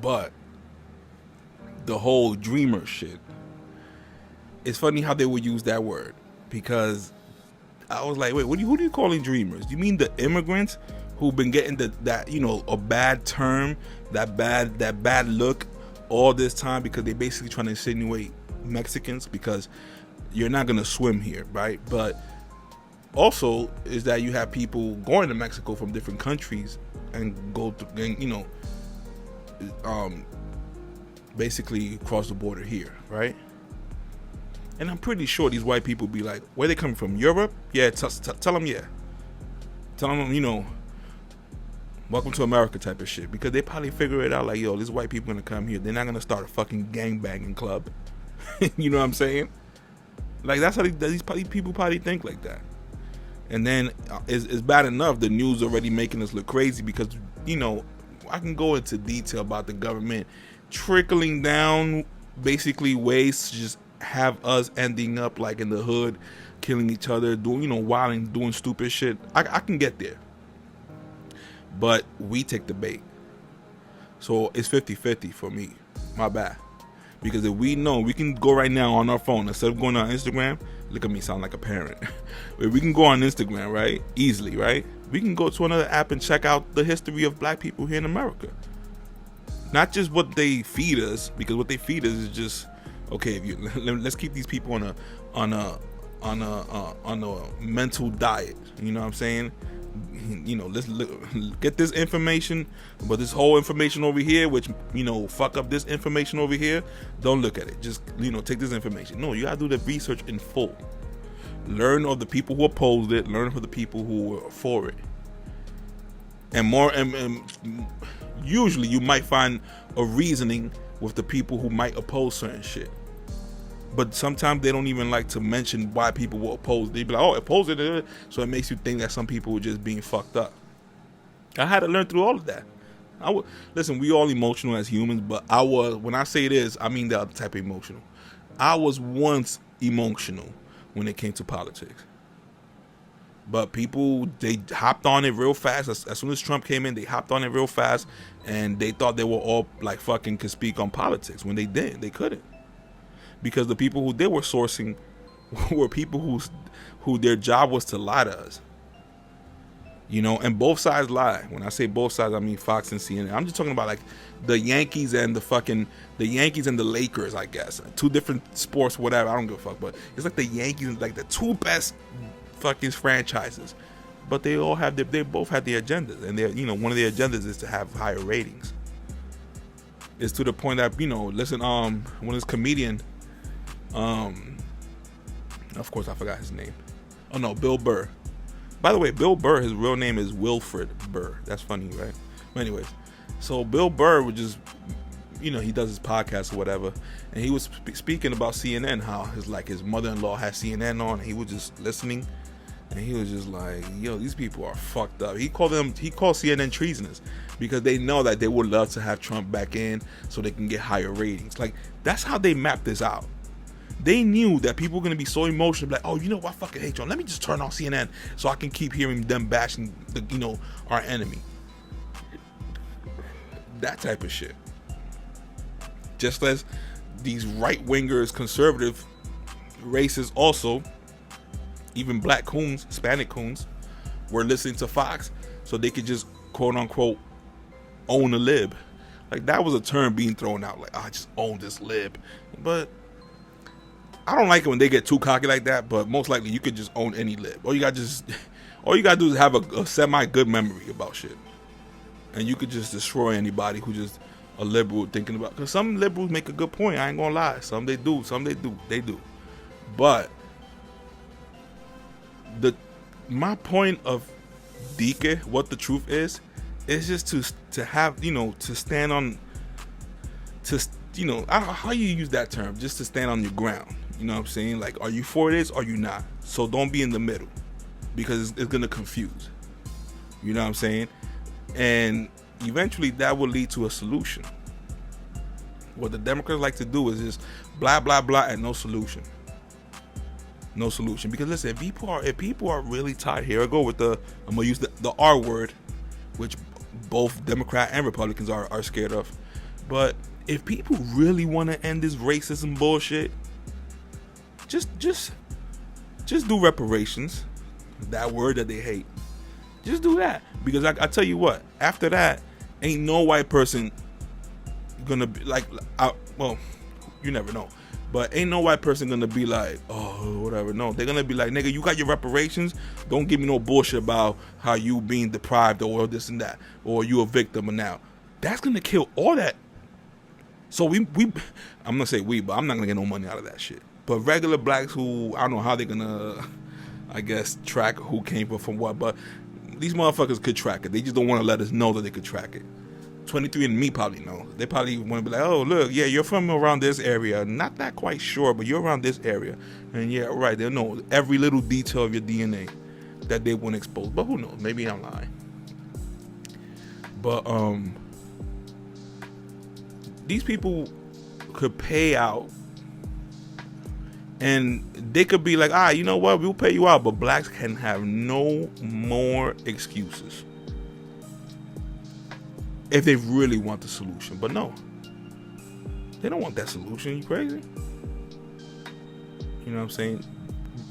But the whole dreamer shit, it's funny how they would use that word, because I was like, wait, who do you calling dreamers? You mean the immigrants who've been getting a bad term, that bad look all this time, because they basically trying to insinuate Mexicans, because you're not gonna swim here, right? But also is that you have people going to Mexico from different countries and basically cross the border here, right? And I'm pretty sure these white people be like, where they coming from? Europe? Yeah, tell them, yeah. Tell them, welcome to America type of shit. Because they probably figure it out like, yo, these white people gonna come here. They're not gonna start a fucking gangbanging club. You know what I'm saying? Like, that's how these people probably think like that. And then it's bad enough the news already making us look crazy, because, I can go into detail about the government trickling down basically ways to just have us ending up like in the hood, killing each other, doing, wilding, doing stupid shit. I can get there. But we take the bait. So it's 50-50 for me. My bad. Because if we know, we can go right now on our phone, instead of going on Instagram, look at me sound like a parent. If we can go on Instagram, right? Easily, right? We can go to another app and check out the history of black people here in America. Not just what they feed us, because what they feed us is just, okay, let's keep these people on a mental diet. You know what I'm saying? Let's get this information, but this whole information over here, which, fuck up this information over here, don't look at it. Just, take this information. No, you gotta do the research in full. Learn of the people who opposed it, learn of the people who were for it. And usually you might find a reasoning with the people who might oppose certain shit. But sometimes they don't even like to mention why people will oppose. They be like, oh, oppose it. So it makes you think that some people were just being fucked up. I had to learn through all of that. Listen, we all emotional as humans, but when I say this, I mean the other type of emotional. I was once emotional when it came to politics. But people, they hopped on it real fast. As soon as Trump came in, they hopped on it real fast, and they thought they were all like fucking could speak on politics when they didn't. They couldn't, because the people who they were sourcing were people who their job was to lie to us. You know, and both sides lie. When I say both sides, I mean Fox and CNN. I'm just talking about like the Yankees and the Lakers, I guess. Two different sports, whatever. I don't give a fuck. But it's like the Yankees, like the two best fucking franchises. But they both have their agendas, and one of their agendas is to have higher ratings. It's to the point that listen, when this comedian, of course I forgot his name. Oh no, Bill Burr. By the way, Bill Burr, his real name is Wilfred Burr. That's funny, right? But anyways, so Bill Burr would just, he does his podcast or whatever, and he was speaking about CNN, how his mother-in-law had CNN on, and he was just listening, and he was just like, yo, these people are fucked up. He called CNN treasonous, because they know that they would love to have Trump back in so they can get higher ratings. Like, that's how they mapped this out. They knew that people were going to be so emotional, like, oh, you know what, I fucking hate Trump. Let me just turn on CNN so I can keep hearing them bashing our enemy. That type of shit. Just as these right-wingers, conservative racists also, even black coons, Hispanic coons, were listening to Fox so they could just, quote-unquote, own a lib. Like, that was a term being thrown out, like, I just own this lib. But I don't like it when they get too cocky like that, but most likely you could just own any lib. All you gotta do is have a semi-good memory about shit. And you could just destroy anybody who just a liberal thinking about, because some liberals make a good point, I ain't gonna lie. Some they do. But my point of Dike, what the truth is just to have, to stand on, I don't know how you use that term, just to stand on your ground. You know what I'm saying? Like, are you for this or are you not? So don't be in the middle, because it's going to confuse. You know what I'm saying? And eventually that will lead to a solution. What the Democrats like to do is just blah, blah, blah, and no solution. No solution. Because listen, if people are really tired, here I go with I'm going to use the R word, which both Democrat and Republicans are scared of. But if people really want to end this racism bullshit, just do reparations. That word that they hate. Just do that. Because I tell you what, after that, ain't no white person gonna be like, well, you never know. But ain't no white person gonna be like, oh, whatever. No, they're gonna be like, nigga, you got your reparations. Don't give me no bullshit about how you being deprived or this and that, or you a victim. And now that's gonna kill all that. So I'm gonna say we, but I'm not gonna get no money out of that shit. But regular blacks who, I don't know how they're gonna, I guess, track who came from what, but these motherfuckers could track it. They just don't want to let us know that they could track it. 23andMe probably know. They probably want to be like, oh, look, yeah, you're from around this area. Not that quite sure, but you're around this area. And yeah, right, they'll know every little detail of your DNA that they won't expose. But who knows? Maybe I'm lying. But these people could pay out, and they could be like, you know what, we'll pay you out, but blacks can have no more excuses if they really want the solution. But no, they don't want that solution. You crazy? You know what I'm saying?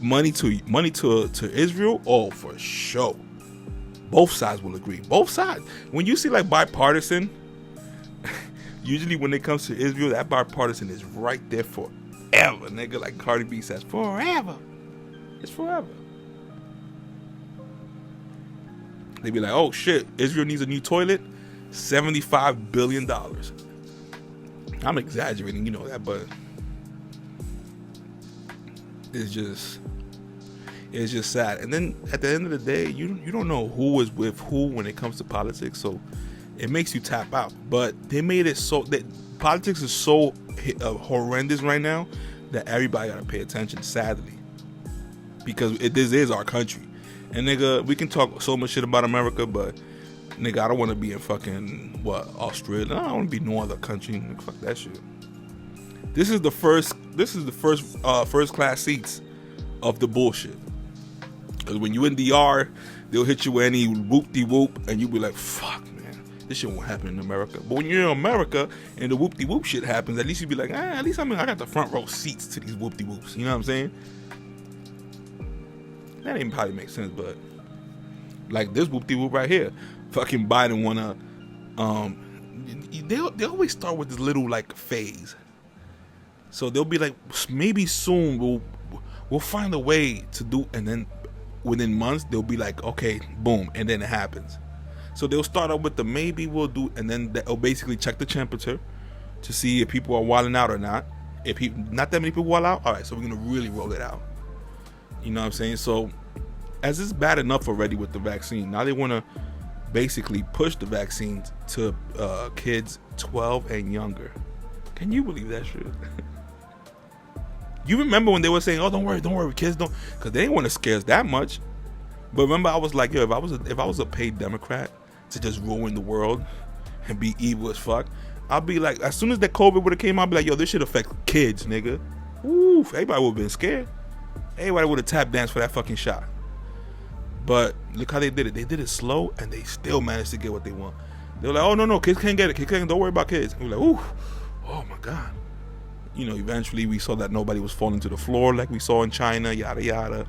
Money to Israel, oh, for sure. Both sides will agree. Both sides. When you see like bipartisan, usually when it comes to Israel, that bipartisan is right there forever, nigga. Like Cardi B says, forever. It's forever. They be like, oh shit, Israel needs a new toilet, $75 billion. I'm exaggerating, you know that, but it's just sad. And then at the end of the day, you don't know who is with who when it comes to politics, so it makes you tap out. But they made it so that politics is so horrendous right now that everybody gotta pay attention, sadly, because this is our country. And nigga, we can talk so much shit about America, but nigga, I don't want to be in fucking Australia. I don't want to be no other country. Fuck that shit. This is the first this is the first class seats of the bullshit. Because when you in DR, they'll hit you with any whoop-de-whoop, and you'll be like, fuck, man, this shit won't happen in America. But when you're in America and the whoop-de-whoop shit happens, at least you'll be like, at least I got the front row seats to these whoop-de-whoops. You know what I'm saying? That ain't probably make sense, but like this whoop-de-whoop right here, fucking Biden wanna, they always start with this little like phase. So they'll be like, maybe soon we'll find a way to do, and then within months they'll be like, okay, boom, and then it happens. So they'll start out with the maybe we'll do, and then they'll basically check the temperature to see if people are wilding out or not. If not that many people wild out, all right, so we're gonna really roll it out. You know what I'm saying? So as it's bad enough already with the vaccine, now they want to basically push the vaccines to kids 12 and younger. Can you believe that shit? You remember when they were saying, "Oh, don't worry, kids don't," because they didn't want to scare us that much. But remember, I was like, yo, if I was a paid Democrat to just ruin the world and be evil as fuck, I'd be like, as soon as that COVID would have came out, I'd be like, yo, this shit affect kids, nigga. Ooh, everybody would have been scared. Everybody would have tap danced for that fucking shot. But look how they did it. They did it slow, and they still managed to get what they want. They were like, oh, no, kids can't get it. Don't worry about kids. And we're like, ooh, oh my God. You know, eventually we saw that nobody was falling to the floor like we saw in China, yada, yada.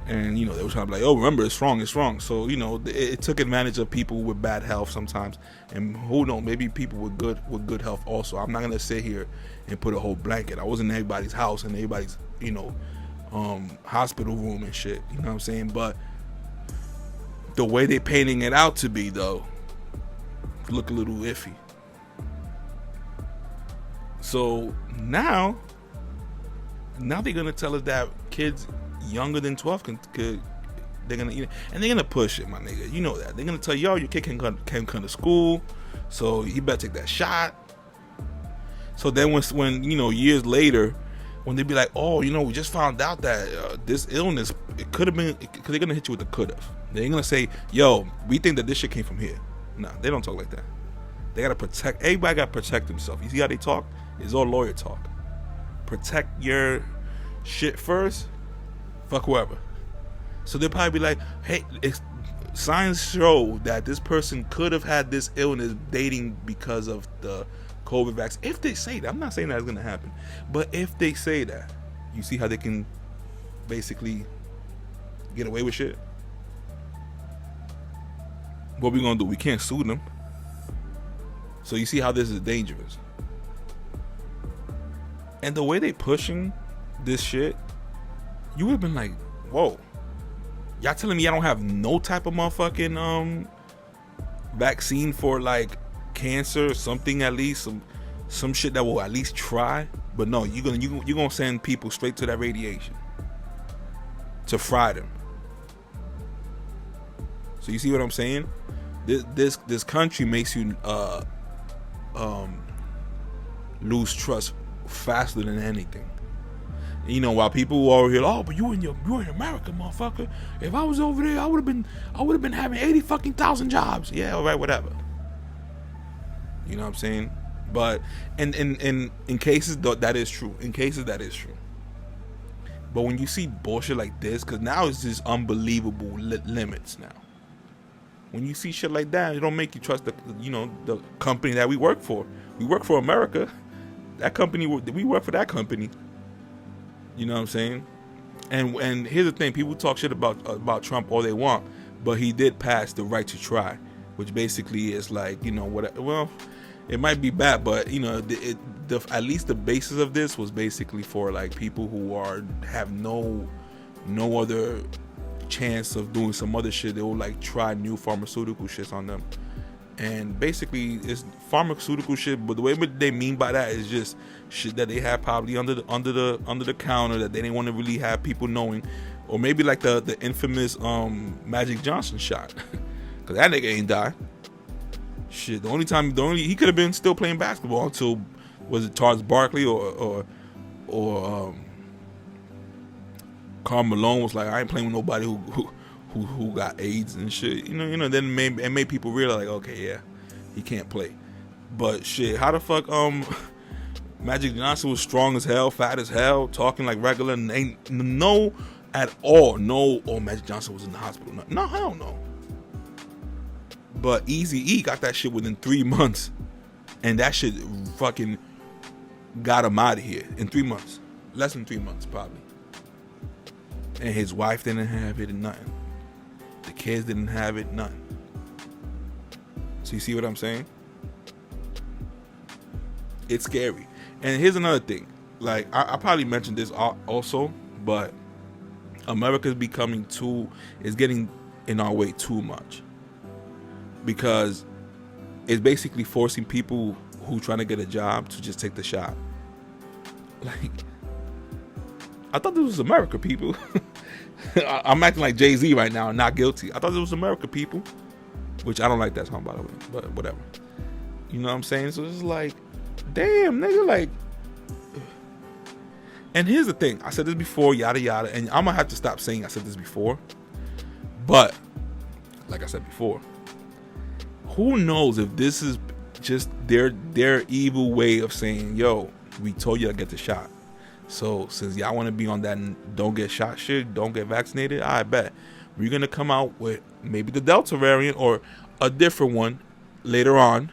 And, you know, they were trying to be like, oh, remember, it's strong. So, you know, it took advantage of people with bad health sometimes. And who knows, maybe people with good health also. I'm not going to sit here and put a whole blanket. I was in everybody's house and everybody's, you know, hospital room and shit. You know what I'm saying? But the way they're painting it out to be, though, look a little iffy. So now they're gonna tell us that kids younger than 12 they're gonna eat it, and they're gonna push it, my nigga. You know that they're gonna tell yo, your kid can't come to school, so you better take that shot. So then when you know, years later, when they be like, oh, you know, we just found out that this illness, it could have been, because they're gonna hit you with the could have. They're gonna say, yo, we think that this shit came from here. No, they don't talk like that. They gotta protect. Everybody gotta protect themselves. You see how they talk? It's all lawyer talk. Protect your shit first. Fuck whoever. So they'll probably be like, hey, signs show that this person could have had this illness dating because of the COVID vaccine. If they say that, I'm not saying that's gonna happen, but if they say that, you see how they can basically get away with shit. What we gonna do? We can't sue them. So you see how this is dangerous. And the way they pushing this shit, you would have been like, whoa. Y'all telling me I don't have no type of motherfucking vaccine for like cancer or something, at least some shit that will at least try. But no, you're gonna send people straight to that radiation to fry them. So you see what I'm saying? This country makes you lose trust faster than anything. You know, while people are here, oh, but you in America, motherfucker. If I was over there, I would have been having 80,000 jobs. Yeah, all right, whatever. You know what I'm saying? But in cases that is true. In cases that is true. But when you see bullshit like this, because now it's just unbelievable limits now. When you see shit like that, it don't make you trust the company that we work for. We work for America. That company, we work for that company. You know what I'm saying? And here's the thing: people talk shit about Trump all they want, but he did pass the right to try, which basically is like, you know what? Well, it might be bad, but you know, at least the basis of this was basically for like people who have no other chance of doing some other shit. They will like try new pharmaceutical shits on them. And basically it's pharmaceutical shit, but the way they mean by that is just shit that they have probably under the counter that they didn't want to really have people knowing, or maybe like the infamous Magic Johnson shot, because that nigga ain't die. Shit, the only he could have been still playing basketball until, was it Charles Barkley or Karl Malone was like, I ain't playing with nobody who got AIDS and shit, you know, then it made people realize like, okay, yeah, he can't play. But shit, how the fuck Magic Johnson was strong as hell, fat as hell, talking like regular, and ain't no at all. No, oh, Magic Johnson was in the hospital. No, hell no. But Eazy-E got that shit within 3 months. And that shit fucking got him out of here in 3 months. Less than 3 months, probably. And his wife didn't have it, and nothing. The kids didn't have it, nothing. So you see what I'm saying? It's scary. And here's another thing. Like, I probably mentioned this also, but America's is getting in our way too much. Because it's basically forcing people who trying to get a job to just take the shot. Like, I thought this was America, people. I'm acting like Jay-Z right now, not guilty. I thought this was America, people. Which I don't like that song, by the way, but whatever. You know what I'm saying? So it's like, damn, nigga, like. And here's the thing. I said this before, yada, yada. And I'm going to have to stop saying I said this before. But, like I said before, who knows if this is just their evil way of saying, yo, we told you to get the shot. So since y'all want to be on that don't get shot shit, don't get vaccinated, I bet we're going to come out with maybe the Delta variant or a different one later on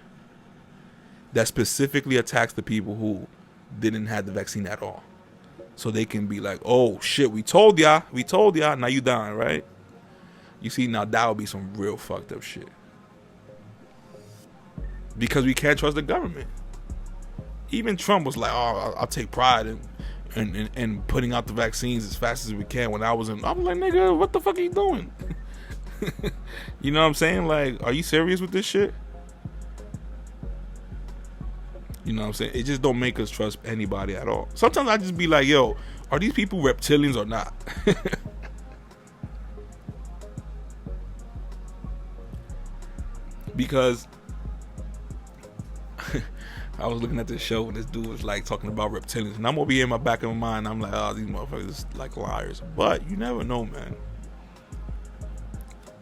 that specifically attacks the people who didn't have the vaccine at all. So they can be like, oh shit, we told y'all, now you dying, right? You see, now that would be some real fucked up shit. Because we can't trust the government. Even Trump was like, oh, I'll take pride in putting out the vaccines as fast as we can. When I was like, nigga, what the fuck are you doing? You know what I'm saying? Like, are you serious with this shit? You know what I'm saying? It just don't make us trust anybody at all. Sometimes I just be like, yo, are these people reptilians or not? Because I was looking at this show and this dude was like talking about reptilians, and I'm over here in my back of my mind, I'm like, oh, these motherfuckers like liars. But you never know, man.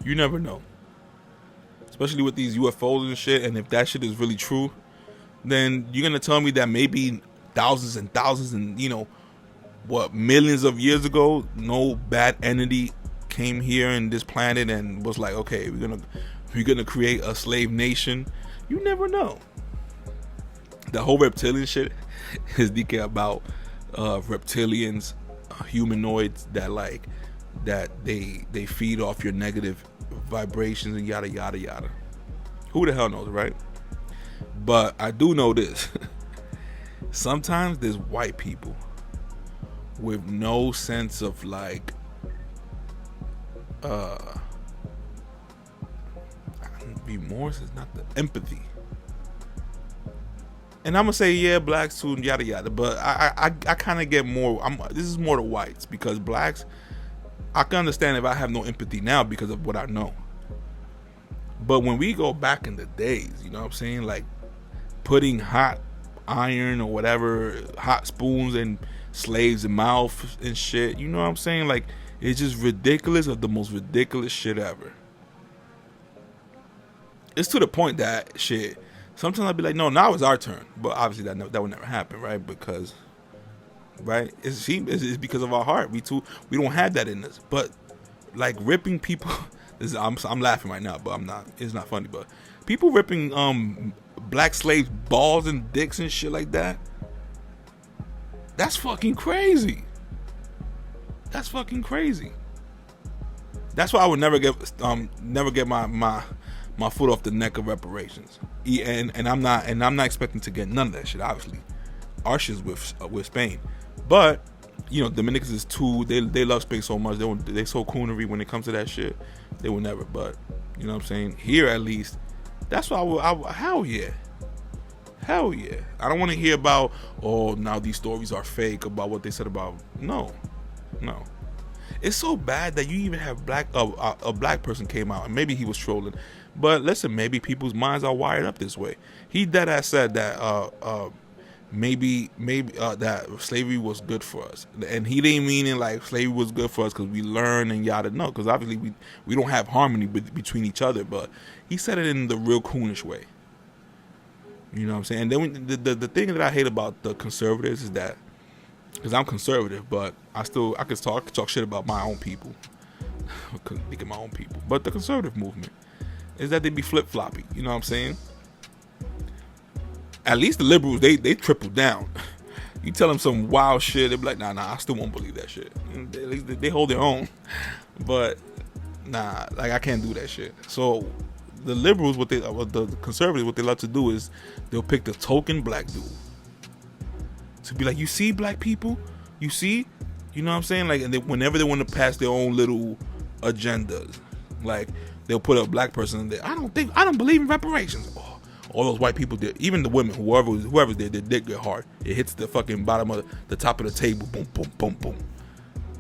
You never know. Especially with these UFOs and shit, and if that shit is really true, then you're gonna tell me that maybe thousands and thousands and, you know, what, millions of years ago, no bad entity came here in this planet and was like, okay, we're gonna create a slave nation. You never know. The whole reptilian shit is DK about reptilians, humanoids that they feed off your negative vibrations and yada yada yada. Who the hell knows, right? But I do know this. Sometimes there's white people with no sense of like remorse is not the empathy. And I'm gonna say, yeah, blacks too, yada yada. But I kind of get more. This is more the whites, because blacks, I can understand if I have no empathy now because of what I know. But when we go back in the days, you know what I'm saying, like putting hot iron or whatever, hot spoons in slaves' mouth and shit, you know what I'm saying? Like, it's just ridiculous, of the most ridiculous shit ever. It's to the point that shit, sometimes I'd be like, no, now it's our turn. But obviously that would never happen, right? Because, right? It's because of our heart. We don't have that in us. But like ripping people, I'm laughing right now, but I'm not. It's not funny. But people ripping black slaves' balls and dicks and shit like that. That's fucking crazy. That's fucking crazy. That's why I would never get my foot off the neck of reparations. And I'm not expecting to get none of that shit. Obviously, our shit's with Spain, but you know, Dominicans is too. They love Spain so much. They so coonery when it comes to that shit. They will never. But you know what I'm saying? Here at least, that's why I will. Hell yeah. Hell yeah. I don't want to hear about, oh, now these stories are fake about what they said about. No. It's so bad that you even have a black person came out, and maybe he was trolling. But listen, maybe people's minds are wired up this way. He deadass said that maybe that slavery was good for us, and he didn't mean it like slavery was good for us because we learn and yada. No, because obviously we don't have harmony between each other. But he said it in the real coonish way. You know what I'm saying? And then the thing that I hate about the conservatives is that, because I'm conservative, but I can talk shit about my own people. Think of my own people. But the conservative movement is that they be flip floppy. You know what I'm saying? At least the liberals, they triple down. You tell them some wild shit, they be like, nah, I still won't believe that shit. And at least they hold their own. But nah, like I can't do that shit. So the liberals, the conservatives, what they love to do is they'll pick the token black dude to be like, you see, black people, you see, you know what I'm saying? Like, and whenever they want to pass their own little agendas, like they'll put a black person in there. I don't believe in reparations. Oh, all those white people did, even the women, whoever did, their dick get hard. It hits the fucking bottom of the top of the table. Boom, boom, boom, boom.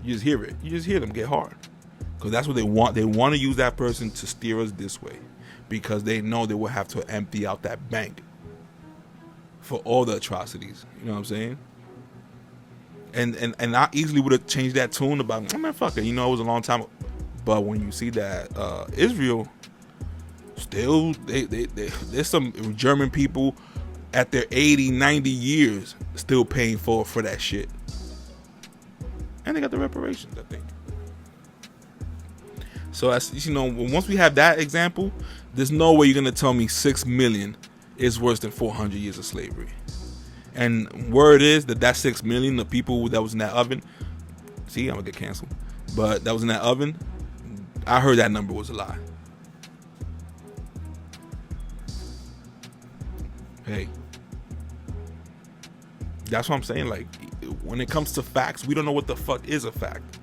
You just hear it. You just hear them get hard. Because that's what they want. They want to use that person to steer us this way. Because they know they will have to empty out that bank for all the atrocities. You know what I'm saying? And I easily would have changed that tune about, oh man, fuck it. You know, it was a long time. But when you see that Israel, still, there's some German people at their 80, 90 years still paying for that shit. And they got the reparations, I think. So, as you know, once we have that example, there's no way you're going to tell me 6 million is worse than 400 years of slavery. And word is that 6 million, the people that was in that oven, see, I'm going to get canceled, but that was in that oven, I heard that number was a lie. Hey, that's what I'm saying. Like, when it comes to facts, we don't know what the fuck is a fact.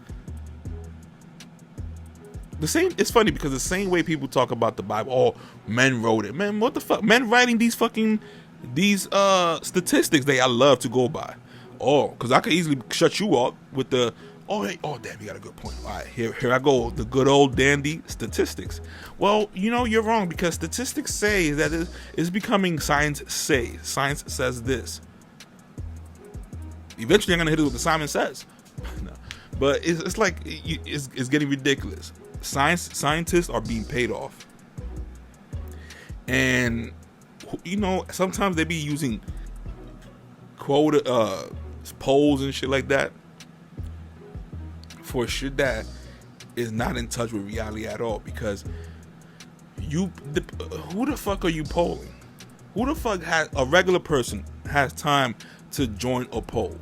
It's funny because the same way people talk about the Bible, oh, men wrote it. Man, what the fuck? Men writing these statistics that I love to go by. Oh, because I could easily shut you up with the, oh, damn, you got a good point. All right, here I go, the good old dandy statistics. Well, you know, you're wrong, because statistics say that it's becoming science says. Science says this. Eventually, I'm going to hit it with the Simon Says. No. But it's like, it's getting ridiculous. Scientists are being paid off. And, you know, sometimes they be using quota, polls and shit like that for shit that is not in touch with reality at all. Because who the fuck are you polling? Who the fuck a regular person has time to join a poll?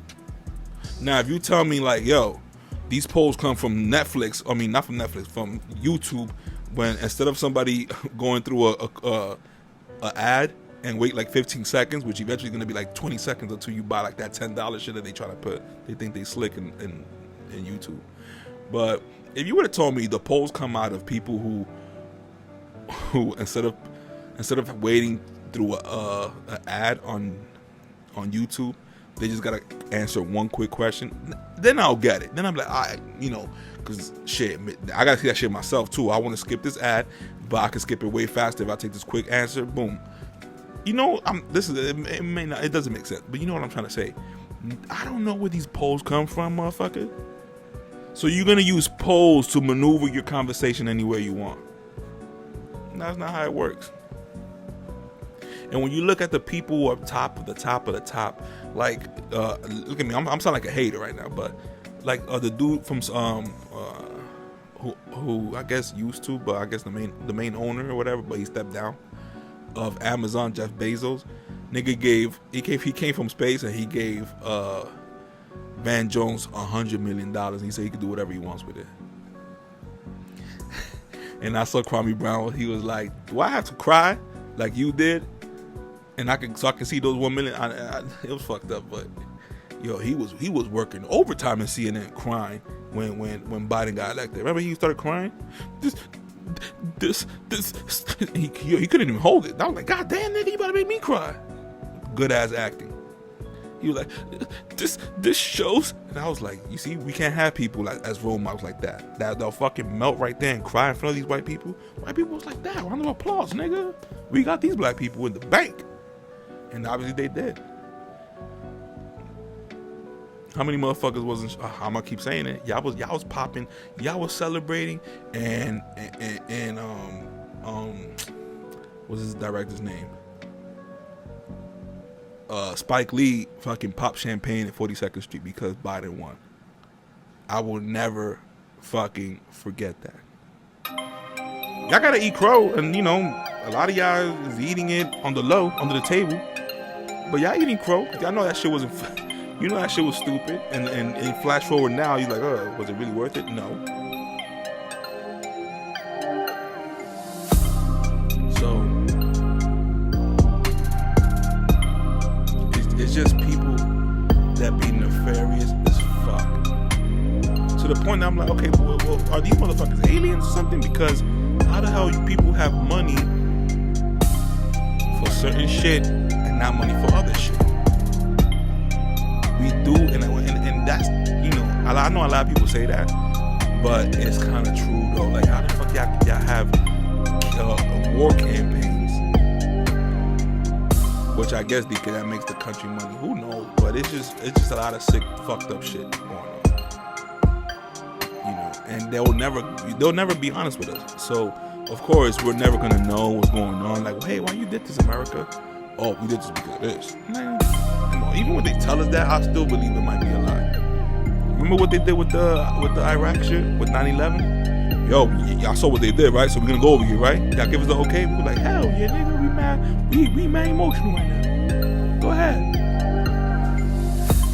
Now, if you tell me like, yo, these polls come from Netflix, I mean, not from Netflix, from YouTube, when instead of somebody going through a ad and wait like 15 seconds, which eventually is going to be like 20 seconds until you buy like that $10 shit that they try to put, they think they slick in YouTube. But if you would have told me the polls come out of people who instead of waiting through a ad on YouTube, they just gotta answer one quick question, then I'll get it. Then I'm like, all right, you know, because shit, I gotta see that shit myself too. I want to skip this ad, but I can skip it way faster if I take this quick answer. Boom. You know, it doesn't make sense, but you know what I'm trying to say. I don't know where these polls come from, motherfucker. So you're gonna use polls to maneuver your conversation anywhere you want. That's not how it works. And when you look at the people who are top of the top, like, look at me, I'm sounding like a hater right now, but like the dude from who I guess used to, but I guess the main owner or whatever, but he stepped down, of Amazon, Jeff Bezos, he came from space and he gave Van Jones $100 million. And he said he could do whatever he wants with it. And I saw Kwame Brown. He was like, "Do I have to cry like you did?" And I can see those 1 million. It was fucked up, but yo, he was working overtime in CNN crying when Biden got elected. Remember, he started crying. This he couldn't even hold it. I was like, God damn, nigga, you about to make me cry. Good ass acting. He was like, this shows, and I was like, you see, we can't have people like as role models like that they'll fucking melt right there and cry in front of these white people. White people was like, that round of applause, nigga. We got these black people in the bank. And obviously they did. How many motherfuckers wasn't? I'm gonna keep saying it. Y'all was popping. Y'all was celebrating. And what's his director's name? Spike Lee fucking popped champagne at 42nd Street because Biden won. I will never fucking forget that. Y'all gotta eat crow, and you know, a lot of y'all is eating it on the low, under the table. But y'all eating crow, y'all know that shit wasn't, you know that shit was stupid. And flash forward now, you're like, oh, was it really worth it? No. So, it's just people that be nefarious as fuck. To the point that I'm like, okay, well, are these motherfuckers aliens or something? Because how the hell people have money for certain shit and not money for other shit? We do, and that's, you know, I know a lot of people say that, but it's kind of true though. Like, how the fuck y'all have war campaigns, which I guess that makes the country money. Who knows? But it's just a lot of sick, fucked up shit going on. You know, and they'll never be honest with us. So of course we're never gonna know what's going on. Like, well, hey, why you did this, America? Oh, we did this because of this. Man, come on. Even when they tell us that, I still believe it might be a lie. Remember what they did with the Iraq shit with 9/11? Yo, y'all saw what they did, right? So we're gonna go over here, right? Y'all give us the okay. We're like, hell yeah, nigga, we mad. We mad emotional right now. Go ahead.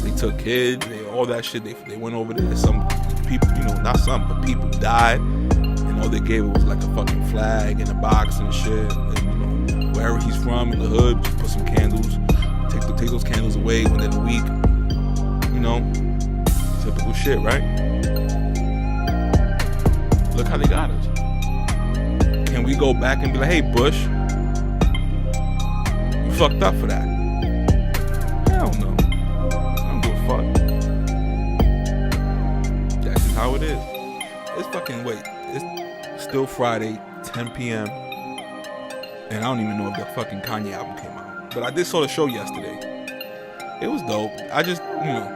They took kids, all that shit. They went over there. Some people, you know, not some, but people died, and all they gave was like a fucking flag and a box and shit. And, you know, wherever he's from in the hood, just put some candles. Take those candles away within a week. You know, typical shit, right? Look how they got us. Can we go back and be like, hey, Bush, you fucked up for that? Hell no. I don't give a fuck. That's just how it is. It's fucking, it's still Friday, 10 p.m. And I don't even know if the fucking Kanye album came out. But I did saw the show yesterday. It was dope. I just, you know,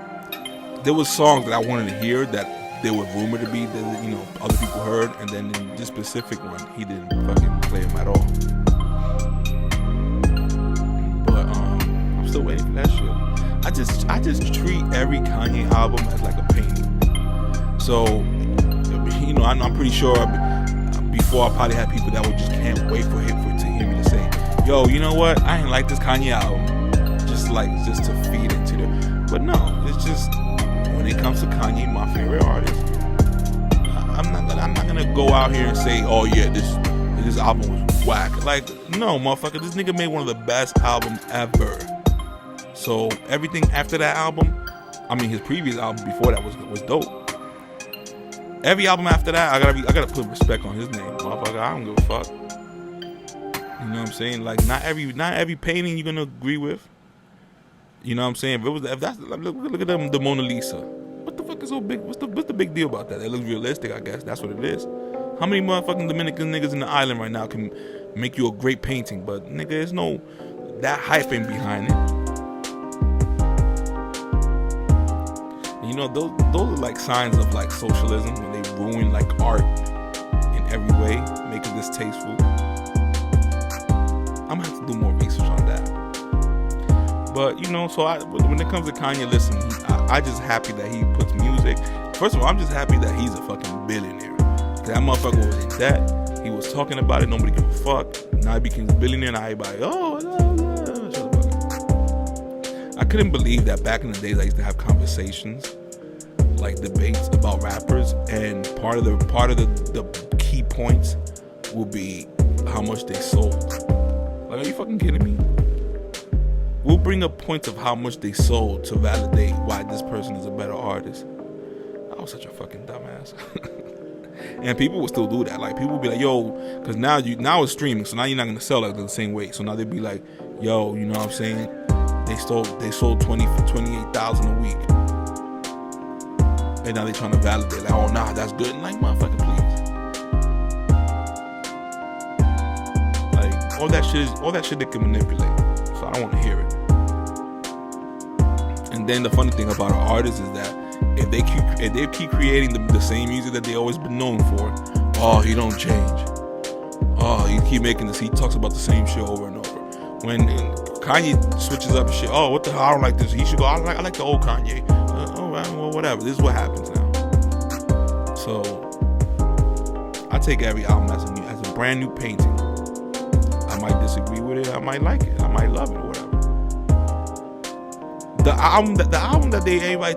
there was songs that I wanted to hear that they were rumored to be that, you know, other people heard, and then in this specific one, he didn't fucking play them at all. But I'm still waiting for that shit. I just treat every Kanye album as like a painting. So, you know, I'm pretty sure before I probably had people that would just can't wait to hear me to say, yo, you know what? I ain't like this Kanye album, just to feed into it. But no, it's just, when it comes to Kanye, my favorite artist, I'm not gonna go out here and say, oh yeah, this album was whack. Like, no, motherfucker, this nigga made one of the best albums ever. So everything after that album, I mean, his previous album before that was dope. Every album after that, I gotta put respect on his name, motherfucker. I don't give a fuck. You know what I'm saying? Like, not every painting you're gonna agree with. You know what I'm saying? If that's look at them, the Mona Lisa. What the fuck is so big? What's the big deal about that? It looks realistic, I guess. That's what it is. How many motherfucking Dominican niggas in the island right now can make you a great painting? But nigga, there's no that hype in behind it. And you know, those are like signs of like socialism, when they ruin like art in every way, make it distasteful. I'm gonna have to do more research on that. But you know, so when it comes to Kanye, listen, I just happy that he puts music. First of all, I'm just happy that he's a fucking billionaire. That motherfucker was in debt. He was talking about it. Nobody gave a fuck. Now he became a billionaire. Now everybody, oh, shut the fuck up. I couldn't believe that back in the days I used to have conversations, like debates about rappers, and part of the key points will be how much they sold. Like, are you fucking kidding me? We'll bring up points of how much they sold to validate why this person is a better artist. I was such a fucking dumbass. And people will still do that. Like, people will be like, yo, because now it's streaming, so now you're not gonna sell it the same way. So now they'd be like, yo, you know what I'm saying? They sold 28,000 a week. And now they're trying to validate, like, oh nah, that's good. And like, motherfucker, please. Like, all that shit they can manipulate. So I don't want to hear it. And then the funny thing about an artist is that if they keep creating the same music that they always been known for, oh, he don't change. Oh, he keep making this. He talks about the same shit over and over. When Kanye switches up and shit. Oh, what the hell? I don't like this. He should go. I like the old Kanye. All right, well, whatever. This is what happens now. So I take every album as a brand new painting. I might disagree with it. I might like it. I might love it or whatever. The album that everybody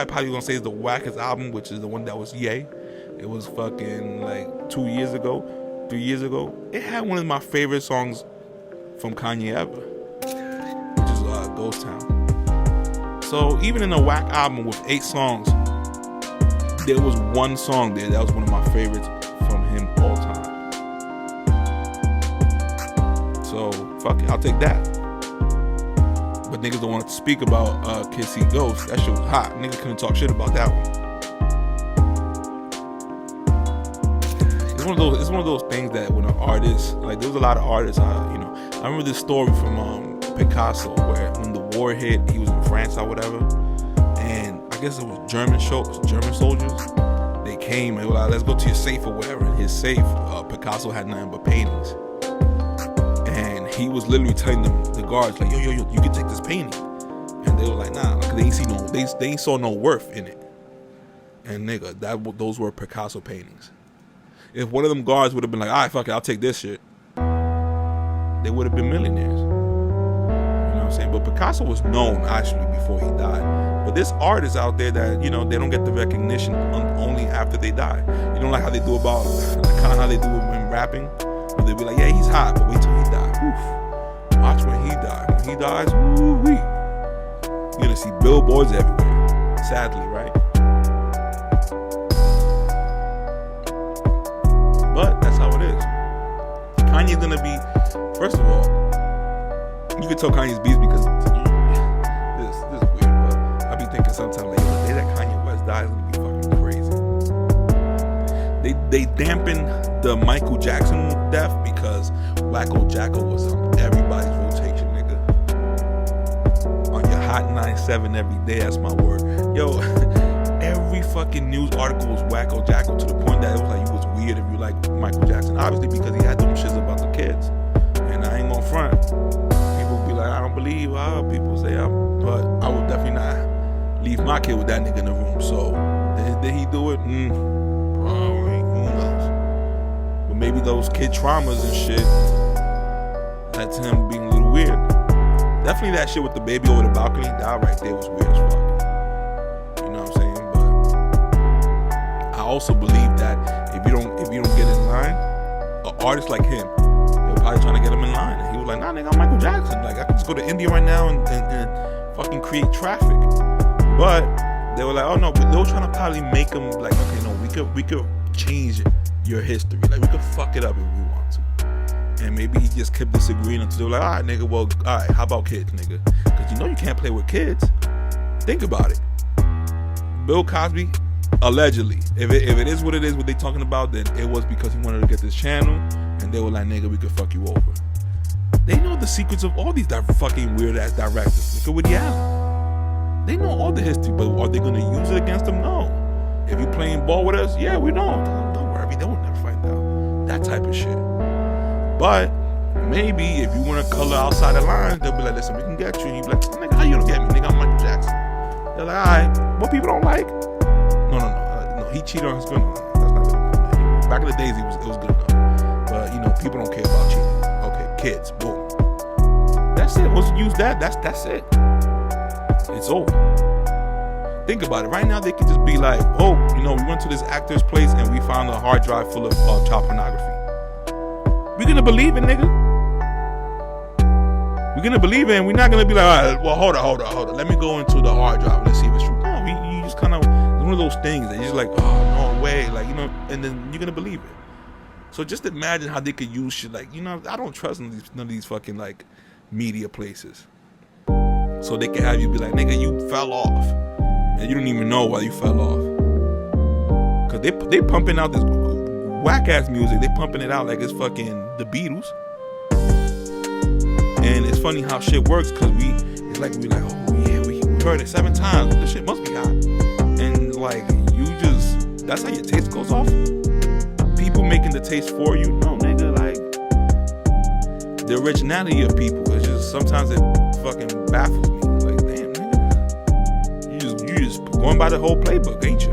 probably gonna say is the wackest album, which is the one that was Ye. It was fucking like 2 years ago, 3 years ago. It had one of my favorite songs from Kanye ever, which is Ghost Town. So even in a whack album with 8 songs, there was one song there that was one of my favorites from him all time. So fuck it, I'll take that. But niggas don't want to speak about Kids See Ghosts. That shit was hot. Niggas couldn't talk shit about that one. It's one of those things that when an artist, like, there was a lot of artists, I remember this story from Picasso, where when the war hit, he was in France or whatever, and I guess it was German soldiers. They came and were like, let's go to your safe or whatever. In his safe, Picasso had nothing but paintings, and he was literally telling the guards, like, yo, you can take this painting, and they were like, nah, because they ain't saw no worth in it. And nigga, those were Picasso paintings. If one of them guards would have been like, all right, fuck it, I'll take this shit, they would have been millionaires. You know what I'm saying? But Picasso was known actually before he died. But there's artists out there that, they don't get the recognition only after they die. You know, like how they do about, kind of how they do when rapping. Where they be like, yeah, he's hot, but wait till he dies. Oof. Watch when he dies. When he dies, woo-wee. You're gonna see billboards everywhere. Sadly, right? But that's how it is. Kanye's gonna be, first of all, you can tell Kanye's beast because this is weird, but I be thinking sometimes, like, the day that Kanye West dies is gonna be fucking crazy. They dampen the Michael Jackson death because Wacko Jacko was on everybody's rotation, nigga. On your Hot 97 every day, that's my word. Yo, every fucking news article was Wacko Jacko, to the point that it was like, you was weird if you like Michael Jackson, obviously, because he had them shits about the kids. And I ain't gonna front. People be like, I don't believe how people say but I would definitely not leave my kid with that nigga in the room. So did he do it? Probably. Who knows? But maybe those kid traumas and shit led to him being a little weird. Definitely that shit with the baby over the balcony, that right there was weird as fuck. You know what I'm saying? But I also believe that if you don't get in line, an artist like him, they were probably trying to get him in line, and he was like, nah, nigga, I'm Michael Jackson. Like, I can just go to India right now and fucking create traffic. But they were like, oh no, but they were trying to probably make him like, okay, no, we could change your history. Like, we could fuck it up if we want to. And maybe he just kept disagreeing until they were like, all right, nigga, well, all right, how about kids, nigga? Because you can't play with kids. Think about it. Bill Cosby, allegedly, if it is what it is, what they talking about, then it was because he wanted to get this channel, and they were like, nigga, we could fuck you over. They know the secrets of all these fucking weird ass directors. Look at Woody Allen. They know all the history, but are they gonna use it against them? No. If you playing ball with us, yeah, we don't. Don't worry, they will never find out. That type of shit. But maybe if you want to color outside the lines, they'll be like, listen, we can get you. And you be like, nigga, how you gonna get me? Nigga, I'm Michael Jackson. They're like, alright, what people don't like? No, he cheated on his girl. No, that's not good enough. Back in the days, it was good enough. But, people don't care about cheating. Okay, kids, boom. That's it. Once you use that's it. It's over. Think about it. Right now, they could just be like, oh, we went to this actor's place and we found a hard drive full of child pornography. We're gonna believe it, nigga. We're gonna believe it, and we're not gonna be like, all right, well, hold on. Let me go into the hard drive and let's see if it's true. No, you just kind of, it's one of those things that you're just like, oh, no way. Like, and then you're gonna believe it. So just imagine how they could use shit like, I don't trust none of these fucking, like, media places. So they can have you be like, nigga, you fell off. And you don't even know why you fell off. Because they pumping out this whack-ass music. They pumping it out like it's fucking the Beatles. And it's funny how shit works, because we're like, oh yeah, we heard it 7 times. This shit must be hot. And like, that's how your taste goes off. People making the taste for you. No, nigga, like, the originality of people is just sometimes it fucking baffles me. Like, damn, nigga, you just going by the whole playbook, ain't you?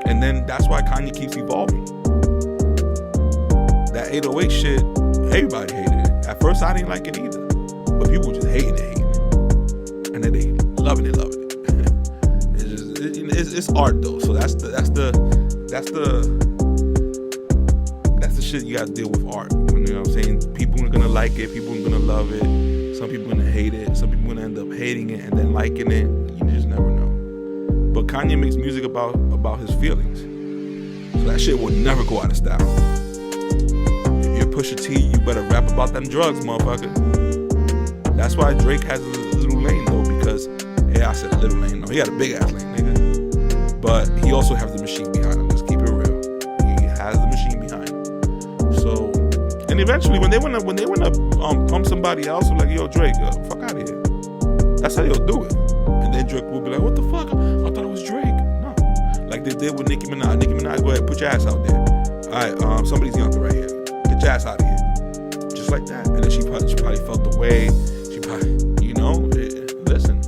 And then that's why Kanye keeps evolving. That 808 shit, everybody hated it. At first, I didn't like it either, but people were just hating it, and then they loving it. It's art though, so that's the shit you gotta deal with art. You know what I'm saying? People are gonna like it, people are gonna love it, some people are gonna hate it, some people are gonna end up hating it and then liking it. You just never know. But Kanye makes music about his feelings, so that shit will never go out of style. If you're Pusha T, you better rap about them drugs, motherfucker. That's why Drake has a little lane though, because I said a little lane. No, he got a big ass lane, nigga. But he also has the machine behind him. Let's keep it real. He has the machine behind him. So, and eventually, when they wanna pump somebody else, they're like, yo, Drake, fuck out of here. That's how they'll do it. And then Drake will be like, what the fuck? I thought it was Drake. No, like they did with Nicki Minaj. Nicki Minaj, go ahead, put your ass out there. All right, somebody's younger right here. Get your ass out of here. Just like that. And then she probably felt the way. She probably, listen.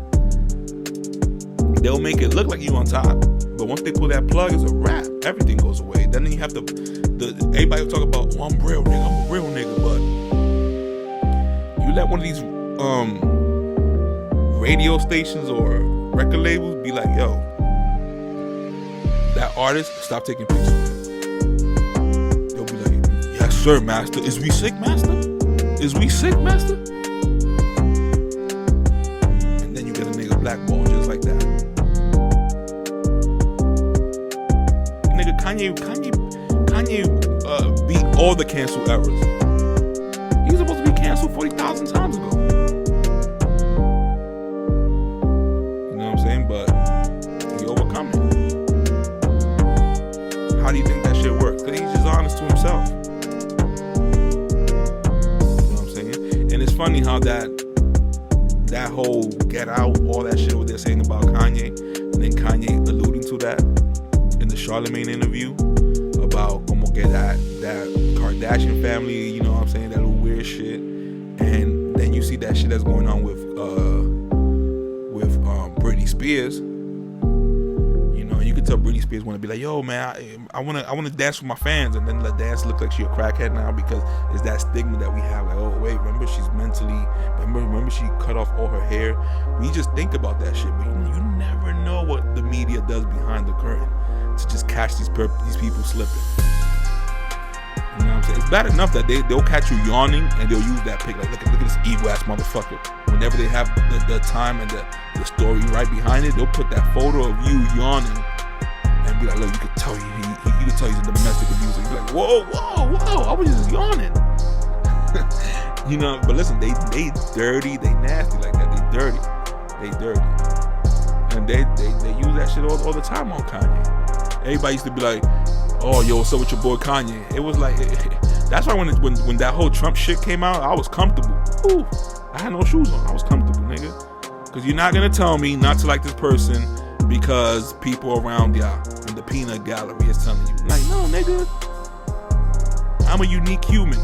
They'll make it look like you on top, but once they pull that plug, it's a wrap. Everything goes away. Then you have everybody will talk about, I'm a real nigga, but you let one of these radio stations or record labels be like, yo, that artist, stop taking pictures with him. They'll be like, yes sir, master. Is we sick, master? And then you get a nigga blackball just like that. Kanye beat all the cancel errors. He was supposed to be canceled 40,000 times ago. You know what I'm saying? But he overcome it. How do you think that shit works? Because he's just honest to himself. You know what I'm saying? And it's funny how that whole Get Out, all that shit what they're saying about Kanye, and then Kanye alluding to that in the Charlemagne interview about como que that Kardashian family, you know what I'm saying, that little weird shit. And then you see that shit that's going on with Britney Spears. You know, you can tell Britney Spears want to be like, yo man, I want to dance with my fans, and then the dance look like she a crackhead now because it's that stigma that we have. Like, oh wait, remember she's remember she cut off all her hair. We just think about that shit, but you never know what the media does behind the curtain to just catch these people slipping. You know what I'm saying? It's bad enough that they'll catch you yawning and they'll use that pic. Like, look at this evil ass motherfucker. Whenever they have the time and the story right behind it, they'll put that photo of you yawning and be like, look, you can tell he's a domestic abuser. You're like, whoa, I was just yawning. You know, but listen, they dirty, they nasty like that. They dirty. And they use that shit all the time on Kanye. Everybody used to be like, oh, yo, what's up with your boy Kanye? It was like, that's why when that whole Trump shit came out, I was comfortable. Ooh, I had no shoes on. I was comfortable, nigga. Because you're not going to tell me not to like this person because people around y'all in the peanut gallery is telling you. Like, no, nigga. I'm a unique human.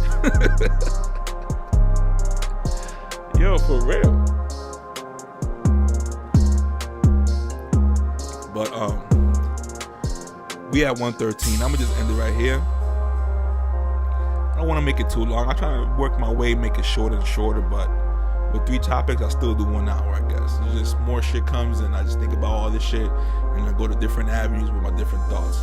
Yo, for real. But, we at 1:13. I'm gonna just end it right here. I don't want to make it too long. I'm trying to work my way, make it shorter and shorter. But with 3 topics, I still do 1 hour, I guess. It's just more shit comes, and I just think about all this shit, and I go to different avenues with my different thoughts.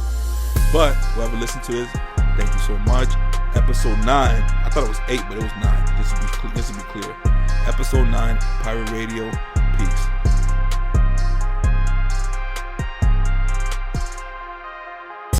But whoever listened to this, thank you so much. Episode 9. I thought it was 8, but it was 9. Just to be clear. Episode 9, Pirate Radio. Peace.